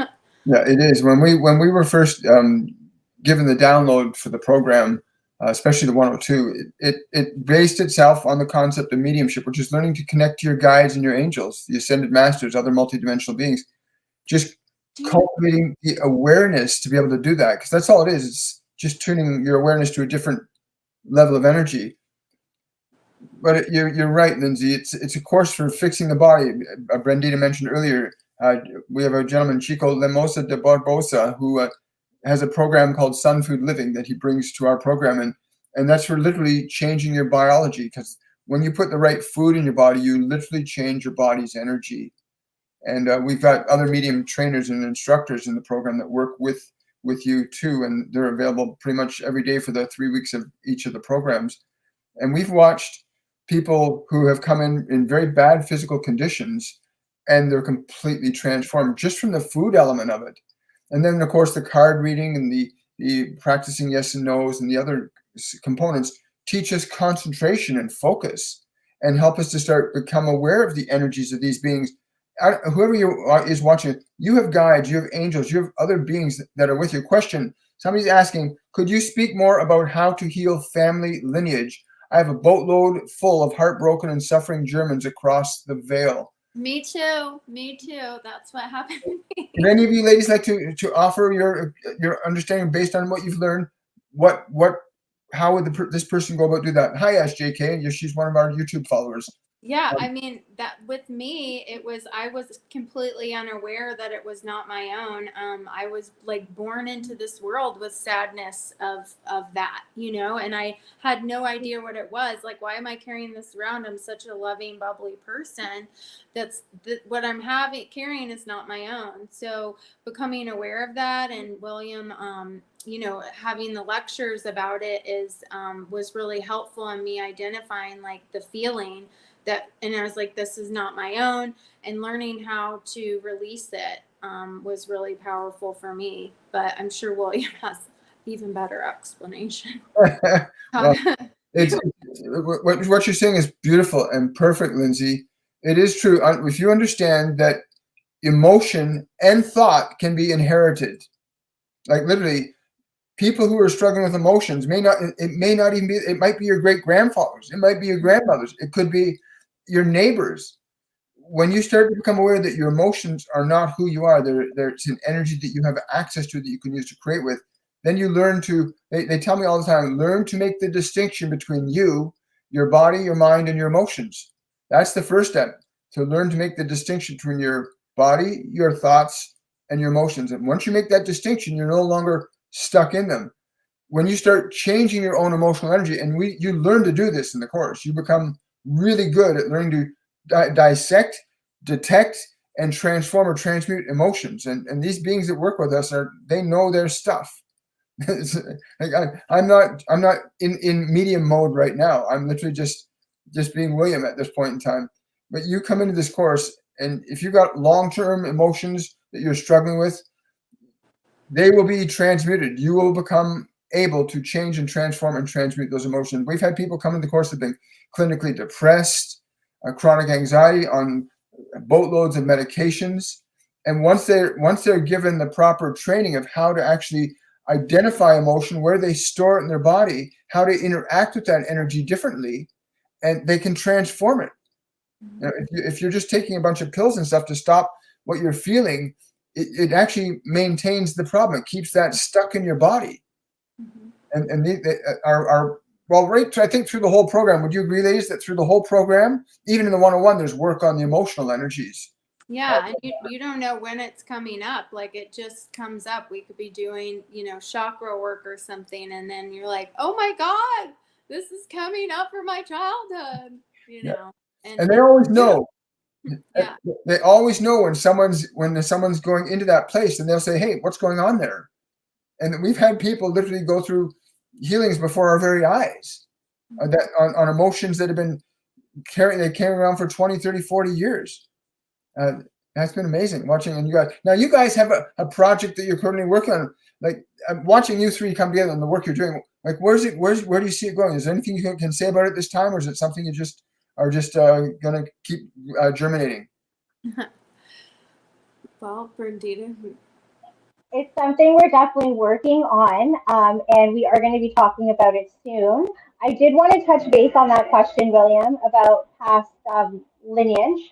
Yeah, it is. When we were first given the download for the program, especially the 102, it based itself on the concept of mediumship, which is learning to connect to your guides and your angels, the ascended masters, other multidimensional beings. Just cultivating the awareness to be able to do that, because that's all it is. just tuning your awareness to a different level of energy. But you're right, Lindsay. It's a course for fixing the body. Brenda mentioned earlier. We have a gentleman, Chico Lemosa de Barbosa, who has a program called Sun Food Living that he brings to our program, and that's for literally changing your biology. Because when you put the right food in your body, you literally change your body's energy. And we've got other medium trainers and instructors in the program that work with you too, and they're available pretty much every day for the 3 weeks of each of the programs. And we've watched people who have come in very bad physical conditions, and they're completely transformed just from the food element of it. And then, of course, the card reading and the practicing yes and no's and the other components teach us concentration and focus and help us to start become aware of the energies of these beings. Whoever is watching, you have guides, you have angels, you have other beings that are with you. Question, somebody's asking, could you speak more about how to heal family lineage? I have a boatload full of heartbroken and suffering Germans across the Vale. Me too. That's what happened to me. Would any of you ladies like to offer your understanding based on what you've learned? How would this person go about do that? Hi, SJK. She's one of our YouTube followers. Yeah, I mean, that with me, I was completely unaware that it was not my own. I was like born into this world with sadness of that, and I had no idea what it was. Like, why am I carrying this around? I'm such a loving, bubbly person. What I'm carrying is not my own. So becoming aware of that, and William, having the lectures about it was really helpful in me identifying like the feeling and I was like, this is not my own, and learning how to release it was really powerful for me. But I'm sure William has even better explanation. Well, what you're saying is beautiful and perfect, Lindsay. It is true. If you understand that emotion and thought can be inherited, like literally, people who are struggling with emotions it might be your great grandfathers, it might be your grandmothers, it could be your neighbors. When you start to become aware that your emotions are not who you are, there's an energy that you have access to that you can use to create with, then you learn to, they tell me all the time, learn to make the distinction between you, your body, your mind, and your emotions. That's the first step, to learn to make the distinction between your body, your thoughts, and your emotions. And once you make that distinction, you're no longer stuck in them. When you start changing your own emotional energy, and you learn to do this in the course, you become really good at learning to dissect, detect, and transform or transmute emotions. And these beings that work with us they know their stuff. Like I'm not in medium mode right now. I'm literally just being William at this point in time. But you come into this course, and if you've got long-term emotions that you're struggling with, they will be transmuted. You will become able to change and transform and transmute those emotions. We've had people come into the course that have been clinically depressed, chronic anxiety, on boatloads of medications. And once they're given the proper training of how to actually identify emotion, where they store it in their body, how to interact with that energy differently, and they can transform it. If you're just taking a bunch of pills and stuff to stop what you're feeling, it actually maintains the problem. It keeps that stuck in your body. And they are right. I think through the whole program, would you agree, ladies, that through the whole program, even in the 101, there's work on the emotional energies? Yeah, and you don't know when it's coming up. Like, it just comes up. We could be doing, chakra work or something, and then you're like, oh my God, this is coming up for my childhood, Yeah. And they always know. Yeah. They always know when someone's going into that place, and they'll say, hey, what's going on there? And we've had people literally go through healings before our very eyes that on emotions that have been carrying around for 20, 30, 40 years. That's been amazing watching. And you guys have a project that you're currently working on. Like, I'm watching you three come together and the work you're doing. Like, where do you see it going? Is there anything you can say about it this time, or is it something you just are going to keep germinating? Well, Brenda, it's something we're definitely working on, and we are going to be talking about it soon. I did want to touch base on that question, William, about past lineage.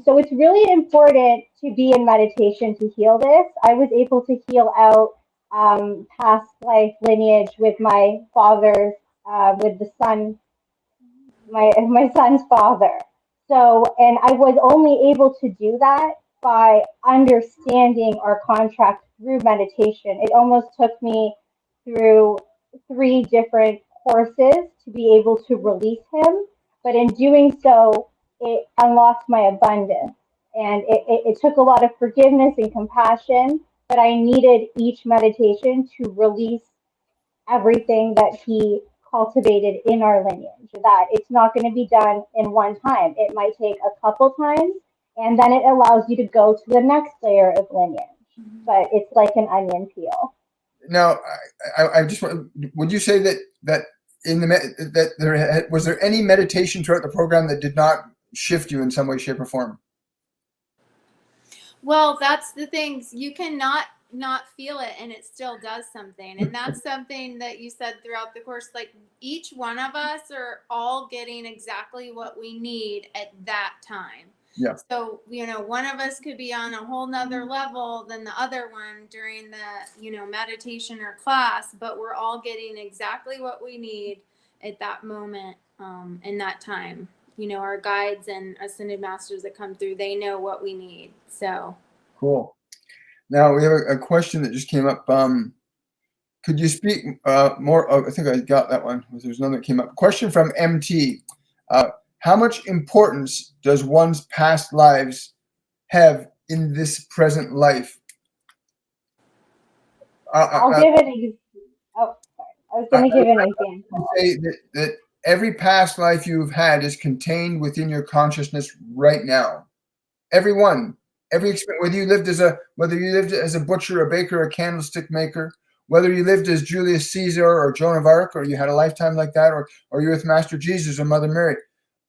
So it's really important to be in meditation to heal this. I was able to heal out past life lineage with my father's, with the son, my son's father. So, and I was only able to do that by understanding our contract through meditation. It almost took me through 3 different courses to be able to release him. But in doing so, it unlocked my abundance. And it took a lot of forgiveness and compassion, but I needed each meditation to release everything that he cultivated in our lineage. That it's not going to be done in one time. It might take a couple times, and then it allows you to go to the next layer of lineage. But it's like an onion peel. Now, I just would you say that in that there was there any meditation throughout the program that did not shift you in some way, shape, or form? Well, that's the things you cannot not feel it, and it still does something. And that's something that you said throughout the course. Like, each one of us are all getting exactly what we need at that time. Yeah. So, one of us could be on a whole nother level than the other one during the, meditation or class, but we're all getting exactly what we need at that moment, in that time. Our guides and ascended masters that come through, they know what we need. So cool. Now we have a question that just came up. Could you speak more? I think I got that one. There's another that came up. Question from MT. How much importance does one's past lives have in this present life? I'll give it. Oh, sorry. I was going to give an example. Say that every past life you've had is contained within your consciousness right now. Everyone, every experience, whether you lived as a butcher, a baker, a candlestick maker, whether you lived as Julius Caesar or Joan of Arc, or you had a lifetime like that, or you're with Master Jesus or Mother Mary,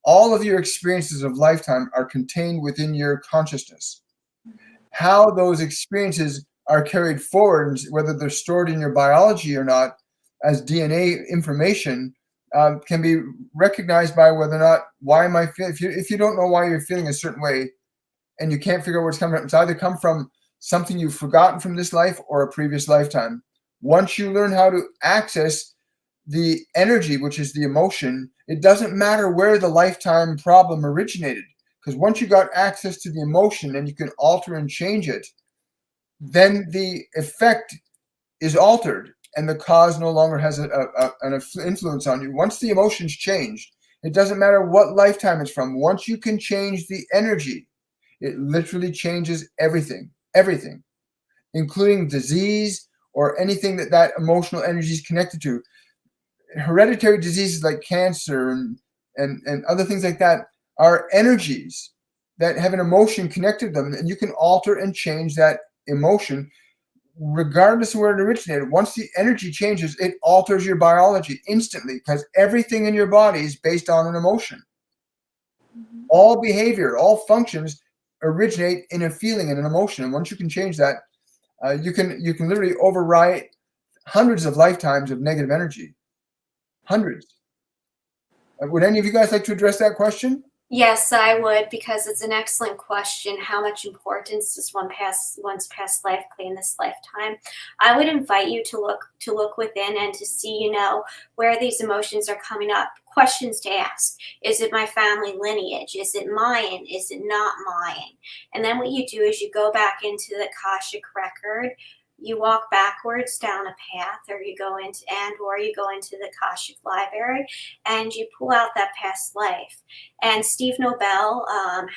all of your experiences of lifetime are contained within your consciousness. How those experiences are carried forward, whether they're stored in your biology or not, as DNA information, can be recognized by whether or not, why am I feeling, if you don't know why you're feeling a certain way and you can't figure out where it's coming from, it's either come from something you've forgotten from this life or a previous lifetime. Once you learn how to access the energy, which is the emotion, it doesn't matter where the lifetime problem originated, because once you got access to the emotion and you can alter and change it, then the effect is altered and the cause no longer has an influence on you. Once the emotion's changed, it doesn't matter what lifetime it's from. Once you can change the energy, it literally changes everything, including disease or anything that emotional energy is connected to. Hereditary diseases like cancer and other things like that are energies that have an emotion connected to them, and you can alter and change that emotion regardless of where it originated. Once the energy changes, it alters your biology instantly, because everything in your body is based on an emotion. All behavior, all functions originate in a feeling and an emotion, and once you can change that, you can literally override hundreds of lifetimes of negative energy. Hundreds. Would any of you guys like to address that question? Yes, I would, because it's an excellent question. How much importance does one's past life play in this lifetime? I would invite you to look within and to see, where these emotions are coming up. Questions to ask. Is it my family lineage? Is it mine? Is it not mine? And then what you do is you go back into the Akashic record. You walk backwards down a path, or you go into the Akashic library, and you pull out that past life. And Steve Nobel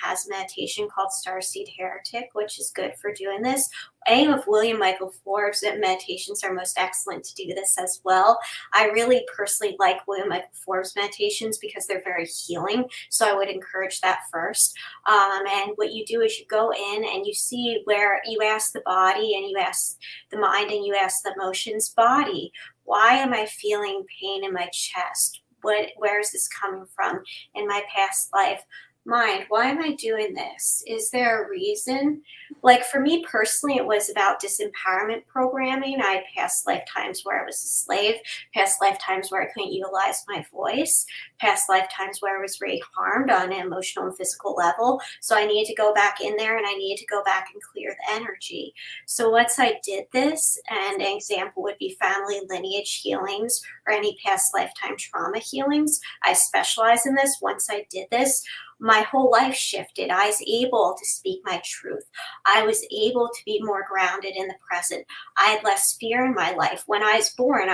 has a meditation called Starseed Heretic, which is good for doing this. Any of William Michael Forbes' meditations are most excellent to do this as well. I really personally like William Michael Forbes' meditations because they're very healing, so I would encourage that first. And what you do is you go in and you see where you ask the body, and you ask the mind, and you ask the emotions. Body, why am I feeling pain in my chest? Where is this coming from in my past life? mind, why am I doing this? Is there a reason? Like for me personally, it was about disempowerment programming. I had past lifetimes where I was a slave, past lifetimes where I couldn't utilize my voice, past lifetimes where I was very harmed on an emotional and physical level. So I needed to go back in there and I needed to go back and clear the energy. So once I did this, and an example would be family lineage healings or any past lifetime trauma healings, I specialize in this. Once I did this, my whole life shifted. I was able to speak my truth. I was able to be more grounded in the present. I had less fear in my life. When I was born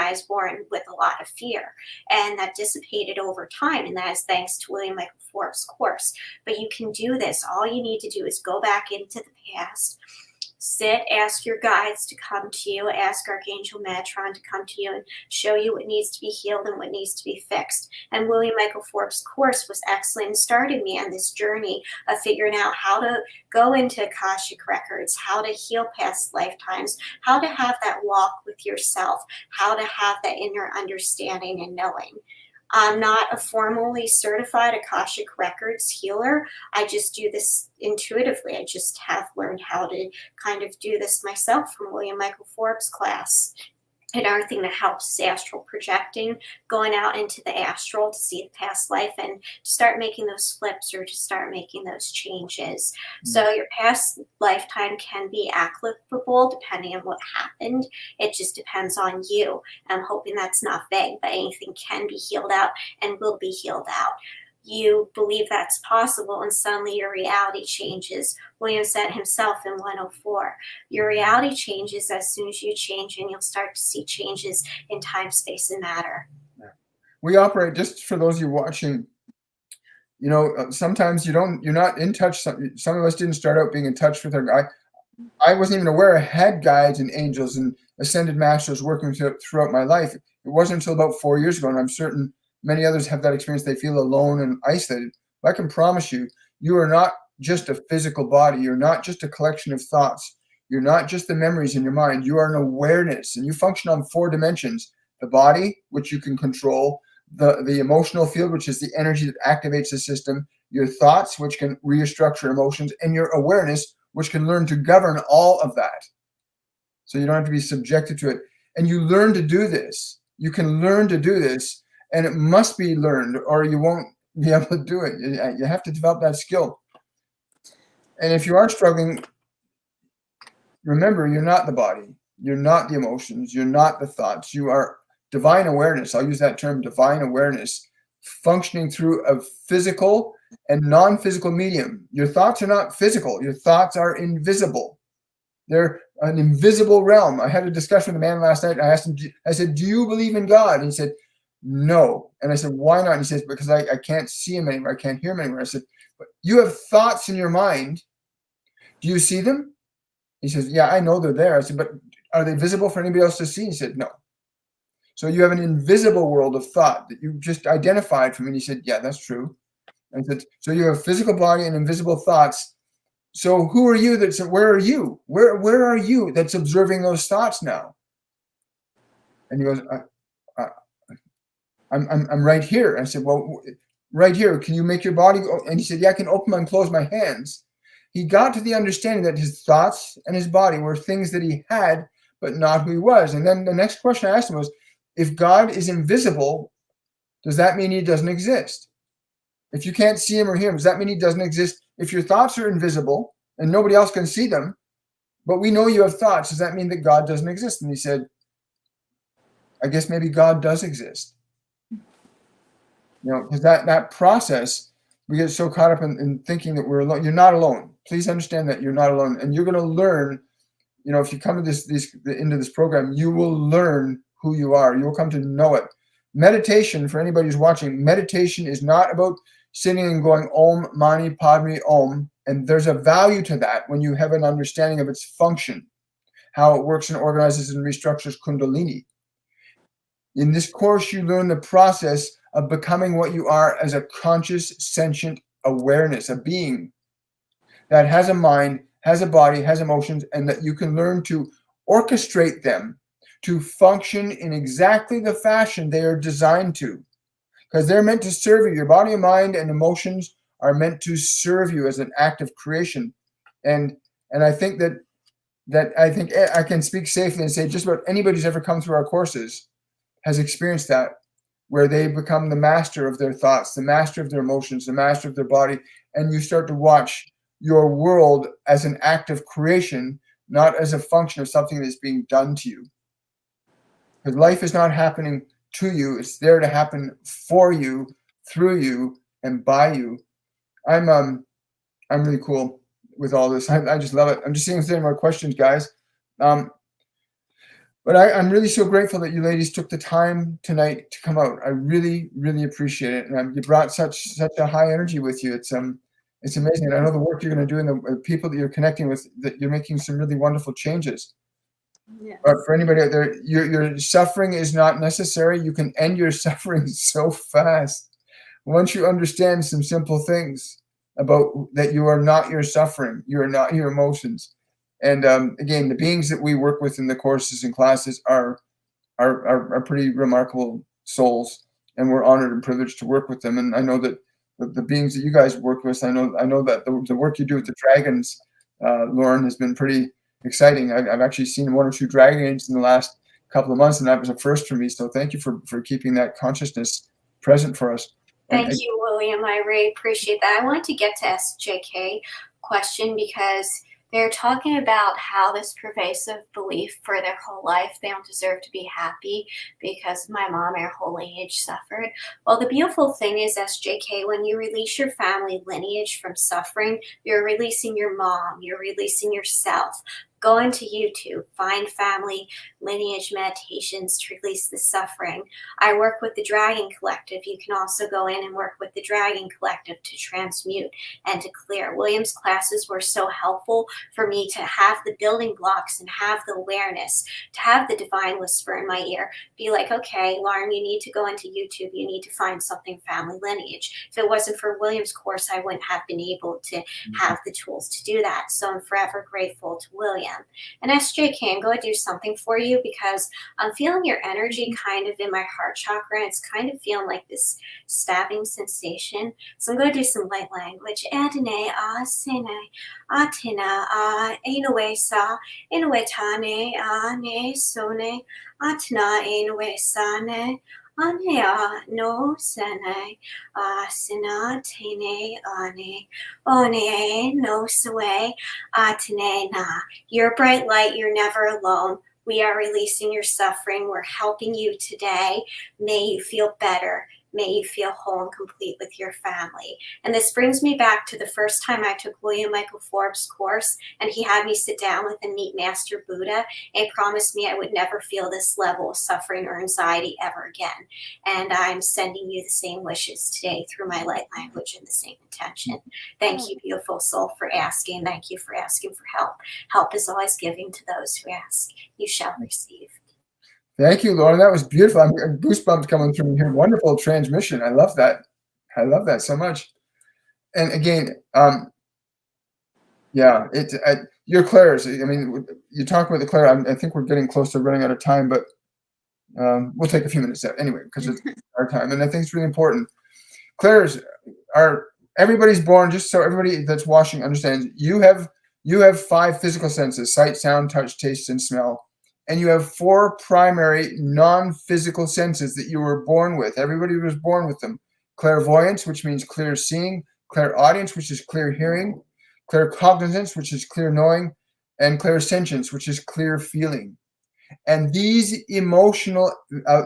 with a lot of fear, and that dissipated over time. And that is thanks to William Michael Forbes' course. But you can do this. All you need to do is go back into the past, sit, ask your guides to come to you, ask Archangel Metatron to come to you and show you what needs to be healed and what needs to be fixed. And William Michael Forbes' course was excellent and started me on this journey of figuring out how to go into Akashic records, how to heal past lifetimes, how to have that walk with yourself, how to have that inner understanding and knowing. I'm not a formally certified Akashic Records healer. I just do this intuitively. I just have learned how to kind of do this myself from William Michael Forbes' class. Another thing that helps is astral projecting, going out into the astral to see the past life and start making those flips or to start making those changes. So your past lifetime can be applicable depending on what happened. It just depends on you. I'm hoping that's not vague, but anything can be healed out and will be healed out. You believe that's possible, and suddenly your reality changes. William said himself in 104, your reality changes as soon as you change, and you'll start to see changes in time, space, and matter. We operate, just for those of you watching, you know, sometimes you're not in touch. Some of us didn't start out being in touch with our guide. I wasn't even aware I had guides and angels and ascended masters working throughout my life. It wasn't until about 4 years ago, and I'm certain many others have that experience. They feel alone and isolated. But I can promise you, you are not just a physical body. You're not just a collection of thoughts. You're not just the memories in your mind. You are an awareness, and you function on 4 dimensions. The body, which you can control, the emotional field, which is the energy that activates the system, your thoughts, which can restructure emotions, and your awareness, which can learn to govern all of that. So you don't have to be subjected to it. And you learn to do this. You can learn to do this. And it must be learned, or you won't be able to do it. You have to develop that skill. And if you are struggling, remember, you're not the body. You're not the emotions. You're not the thoughts. You are divine awareness. I'll use that term, divine awareness, functioning through a physical and non-physical medium. Your thoughts are not physical. Your thoughts are invisible. They're an invisible realm. I had a discussion with a man last night. I asked him, I said, do you believe in God? And he said, no. And I said, why not? And he says, because I can't see him anymore. I can't hear him anymore. I said, but you have thoughts in your mind. Do you see them? He says, yeah, I know they're there. I said, but are they visible for anybody else to see? He said, no. So you have an invisible world of thought that you just identified for me. And he said, yeah, that's true. And I said, so you have a physical body and invisible thoughts. So who are you? Where are you? Where are you that's observing those thoughts now? And he goes, I'm right here. I said, well, right here, can you make your body go? And he said, yeah, I can open and close my hands. He got to the understanding that his thoughts and his body were things that he had, but not who he was. And then the next question I asked him was, if God is invisible, does that mean he doesn't exist? If you can't see him or hear him, does that mean he doesn't exist? If your thoughts are invisible and nobody else can see them, but we know you have thoughts, does that mean that God doesn't exist? And he said, I guess maybe God does exist. You know, because that process, we get so caught up in thinking that we're alone. You're not alone. Please understand that you're not alone. And you're going to learn, you know, if you come into this program, you will learn who you are. You will come to know it. Meditation, for anybody who's watching, meditation is not about sitting and going Om Mani Padme Om. And there's a value to that when you have an understanding of its function, how it works and organizes and restructures Kundalini. In this course, you learn the process of becoming what you are as a conscious, sentient awareness, a being that has a mind, has a body, has emotions, and that you can learn to orchestrate them to function in exactly the fashion they are designed to, because they're meant to serve you. Your body and mind and emotions are meant to serve you as an act of creation. And I think that I think I can speak safely and say just about anybody who's ever come through our courses has experienced that, where they become the master of their thoughts, the master of their emotions, the master of their body, and you start to watch your world as an act of creation, not as a function of something that's being done to you. Because life is not happening to you; it's there to happen for you, through you, and by you. I'm really cool with all this. I just love it. I'm just seeing if there's any more questions, guys. But I'm really so grateful that you ladies took the time tonight to come out. I really, really appreciate it. And you brought such a high energy with you. It's amazing. And I know the work you're going to do and the people that you're connecting with, that you're making some really wonderful changes. Yes. But for anybody out there, your suffering is not necessary. You can end your suffering so fast. Once you understand some simple things about that, you are not your suffering. You are not your emotions. And again, the beings that we work with in the courses and classes are pretty remarkable souls, and we're honored and privileged to work with them. And I know that the beings that you guys work with, I know that the work you do with the dragons, Lauren, has been pretty exciting. I've actually seen 1 or 2 dragons in the last couple of months, and that was a first for me. So thank you for keeping that consciousness present for us. Thank you, William. I really appreciate that. I wanted to get to SJK question because they're talking about how this pervasive belief for their whole life, they don't deserve to be happy because my mom, her whole lineage suffered. Well, the beautiful thing is, SJK, when you release your family lineage from suffering, you're releasing your mom, you're releasing yourself. Go into YouTube, find family lineage meditations to release the suffering. I work with the Dragon Collective. You can also go in and work with the Dragon Collective to transmute and to clear. William's classes were so helpful for me to have the building blocks and have the awareness, to have the divine whisper in my ear, be like, okay, Lauren, you need to go into YouTube. You need to find something family lineage. If it wasn't for William's course, I wouldn't have been able to have the tools to do that. So I'm forever grateful to William. And SJK, I'm going to do something for you because I'm feeling your energy kind of in my heart chakra. And it's kind of feeling like this stabbing sensation. So I'm going to do some light language. Adine, sene, atina, enowe sa, enowe tane, ne, sone, atina, enowe sane. Ane no sene sina tene ane one no swe atene na. You're a bright light. You're never alone. We are releasing your suffering. We're helping you today. May you feel better. May you feel whole and complete with your family. And this brings me back to the first time I took William Michael Forbes' course, and he had me sit down with and meet Master Buddha and promised me I would never feel this level of suffering or anxiety ever again. And I'm sending you the same wishes today through my light language and the same intention. Thank you, beautiful soul, for asking. Thank you for asking for help. Help is always giving to those who ask. You shall receive. Thank you, Lauren. That was beautiful. I'm goosebumps coming through here. Wonderful transmission. I love that. I love that so much. And again, yeah, your clairs. I mean, you talk about the clair. I think we're getting close to running out of time, but we'll take a few minutes anyway because it's our time, and I think it's really important. Clairs are everybody's born. Just so everybody that's watching understands, you have 5 physical senses: sight, sound, touch, taste, and smell. And you have 4 primary non-physical senses that you were born with. Everybody was born with them. Clairvoyance, which means clear seeing; clairaudience, which is clear hearing; claircognizance, which is clear knowing; and clairsentience, which is clear feeling. And these emotional,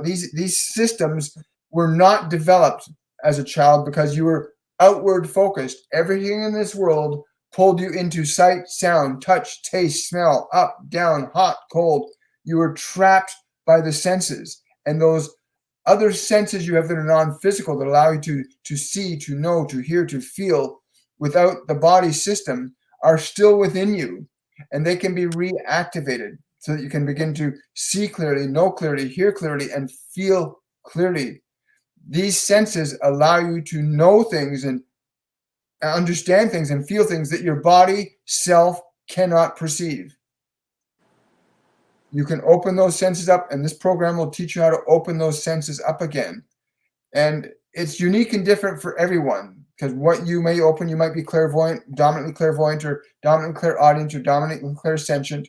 these systems were not developed as a child because you were outward focused. Everything in this world pulled you into sight, sound, touch, taste, smell, up, down, hot, cold. You were trapped by the senses, and those other senses you have that are non-physical that allow you to see, to know, to hear, to feel without the body system are still within you, and they can be reactivated so that you can begin to see clearly, know clearly, hear clearly, and feel clearly. These senses allow you to know things and understand things and feel things that your body self cannot perceive. You can open those senses up, and this program will teach you how to open those senses up again. And it's unique and different for everyone. because what you may open, you might be clairvoyant, dominantly clairvoyant, or dominantly clairaudient, or dominantly clairsentient.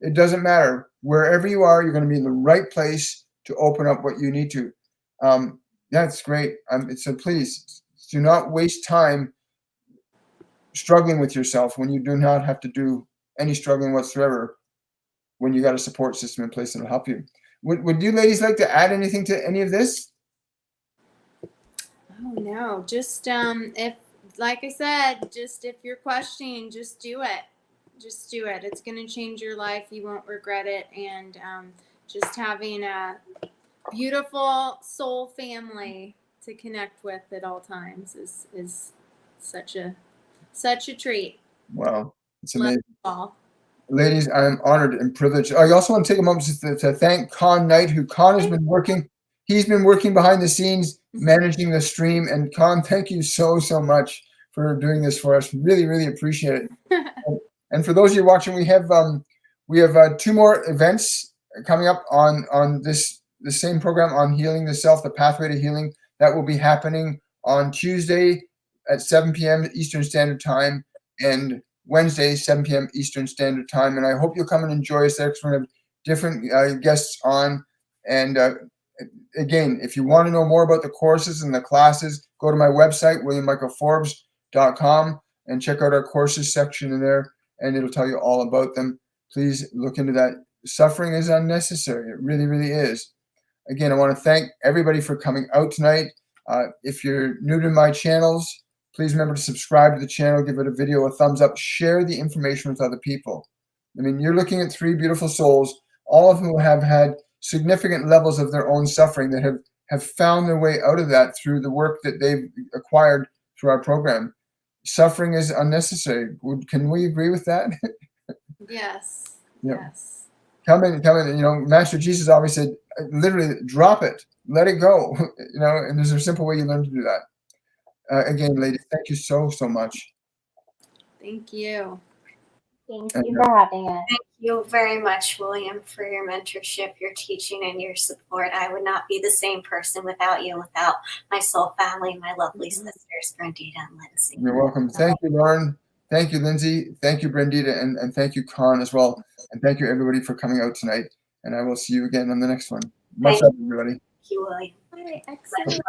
It doesn't matter. Wherever you are, you're going to be in the right place to open up what you need to. That's great. So please do not waste time struggling with yourself when you do not have to do any struggling whatsoever, when you got a support system in place that'll help you. Would you ladies like to add anything to any of this? Oh no, just if, like I said, just if you're questioning, just do it. Just do it. It's going to change your life. You won't regret it. And just having a beautiful soul family to connect with at all times is such a treat. Wow, it's amazing. All. Ladies, I'm honored and privileged. I also want to take a moment to thank Con Knight, who Con has been working. He's been working behind the scenes, managing the stream. And Con, thank you so much for doing this for us. Really appreciate it. And for those of you watching, we have 2 more events coming up on the same program on healing the self, the pathway to healing. That will be happening on Tuesday at 7 p.m. Eastern Standard Time and Wednesday, 7 p.m. Eastern Standard Time. And I hope you'll come and enjoy us there, because we're going to have different guests on. And again, if you want to know more about the courses and the classes, go to my website, williammichaelforbes.com, and check out our courses section in there, and it'll tell you all about them. Please look into that. Suffering is unnecessary. It really is. Again, I want to thank everybody for coming out tonight. If you're new to my channels, please remember to subscribe to the channel, give it a video a thumbs up, share the information with other people. I mean, you're looking at 3 beautiful souls, all of whom have had significant levels of their own suffering, that have found their way out of that through the work that they've acquired through our program. Suffering is unnecessary. Can we agree with that? Yes. Yep. Yes. Come in. You know, Master Jesus always said, literally, drop it, let it go. You know, and there's a simple way you learn to do that. Again, ladies, thank you so much. Thank you. Thank you for having us. Thank you very much, William, for your mentorship, your teaching, and your support. I would not be the same person without you, without my soul family, my lovely sisters, Brenda and Lindsay. You're welcome. Thank you, Lauren. Thank you, Lindsay. Thank you, Brenda, and thank you, Con, as well. And thank you, everybody, for coming out tonight. And I will see you again on the next one. Much love, everybody. Thank you, William. All right, excellent.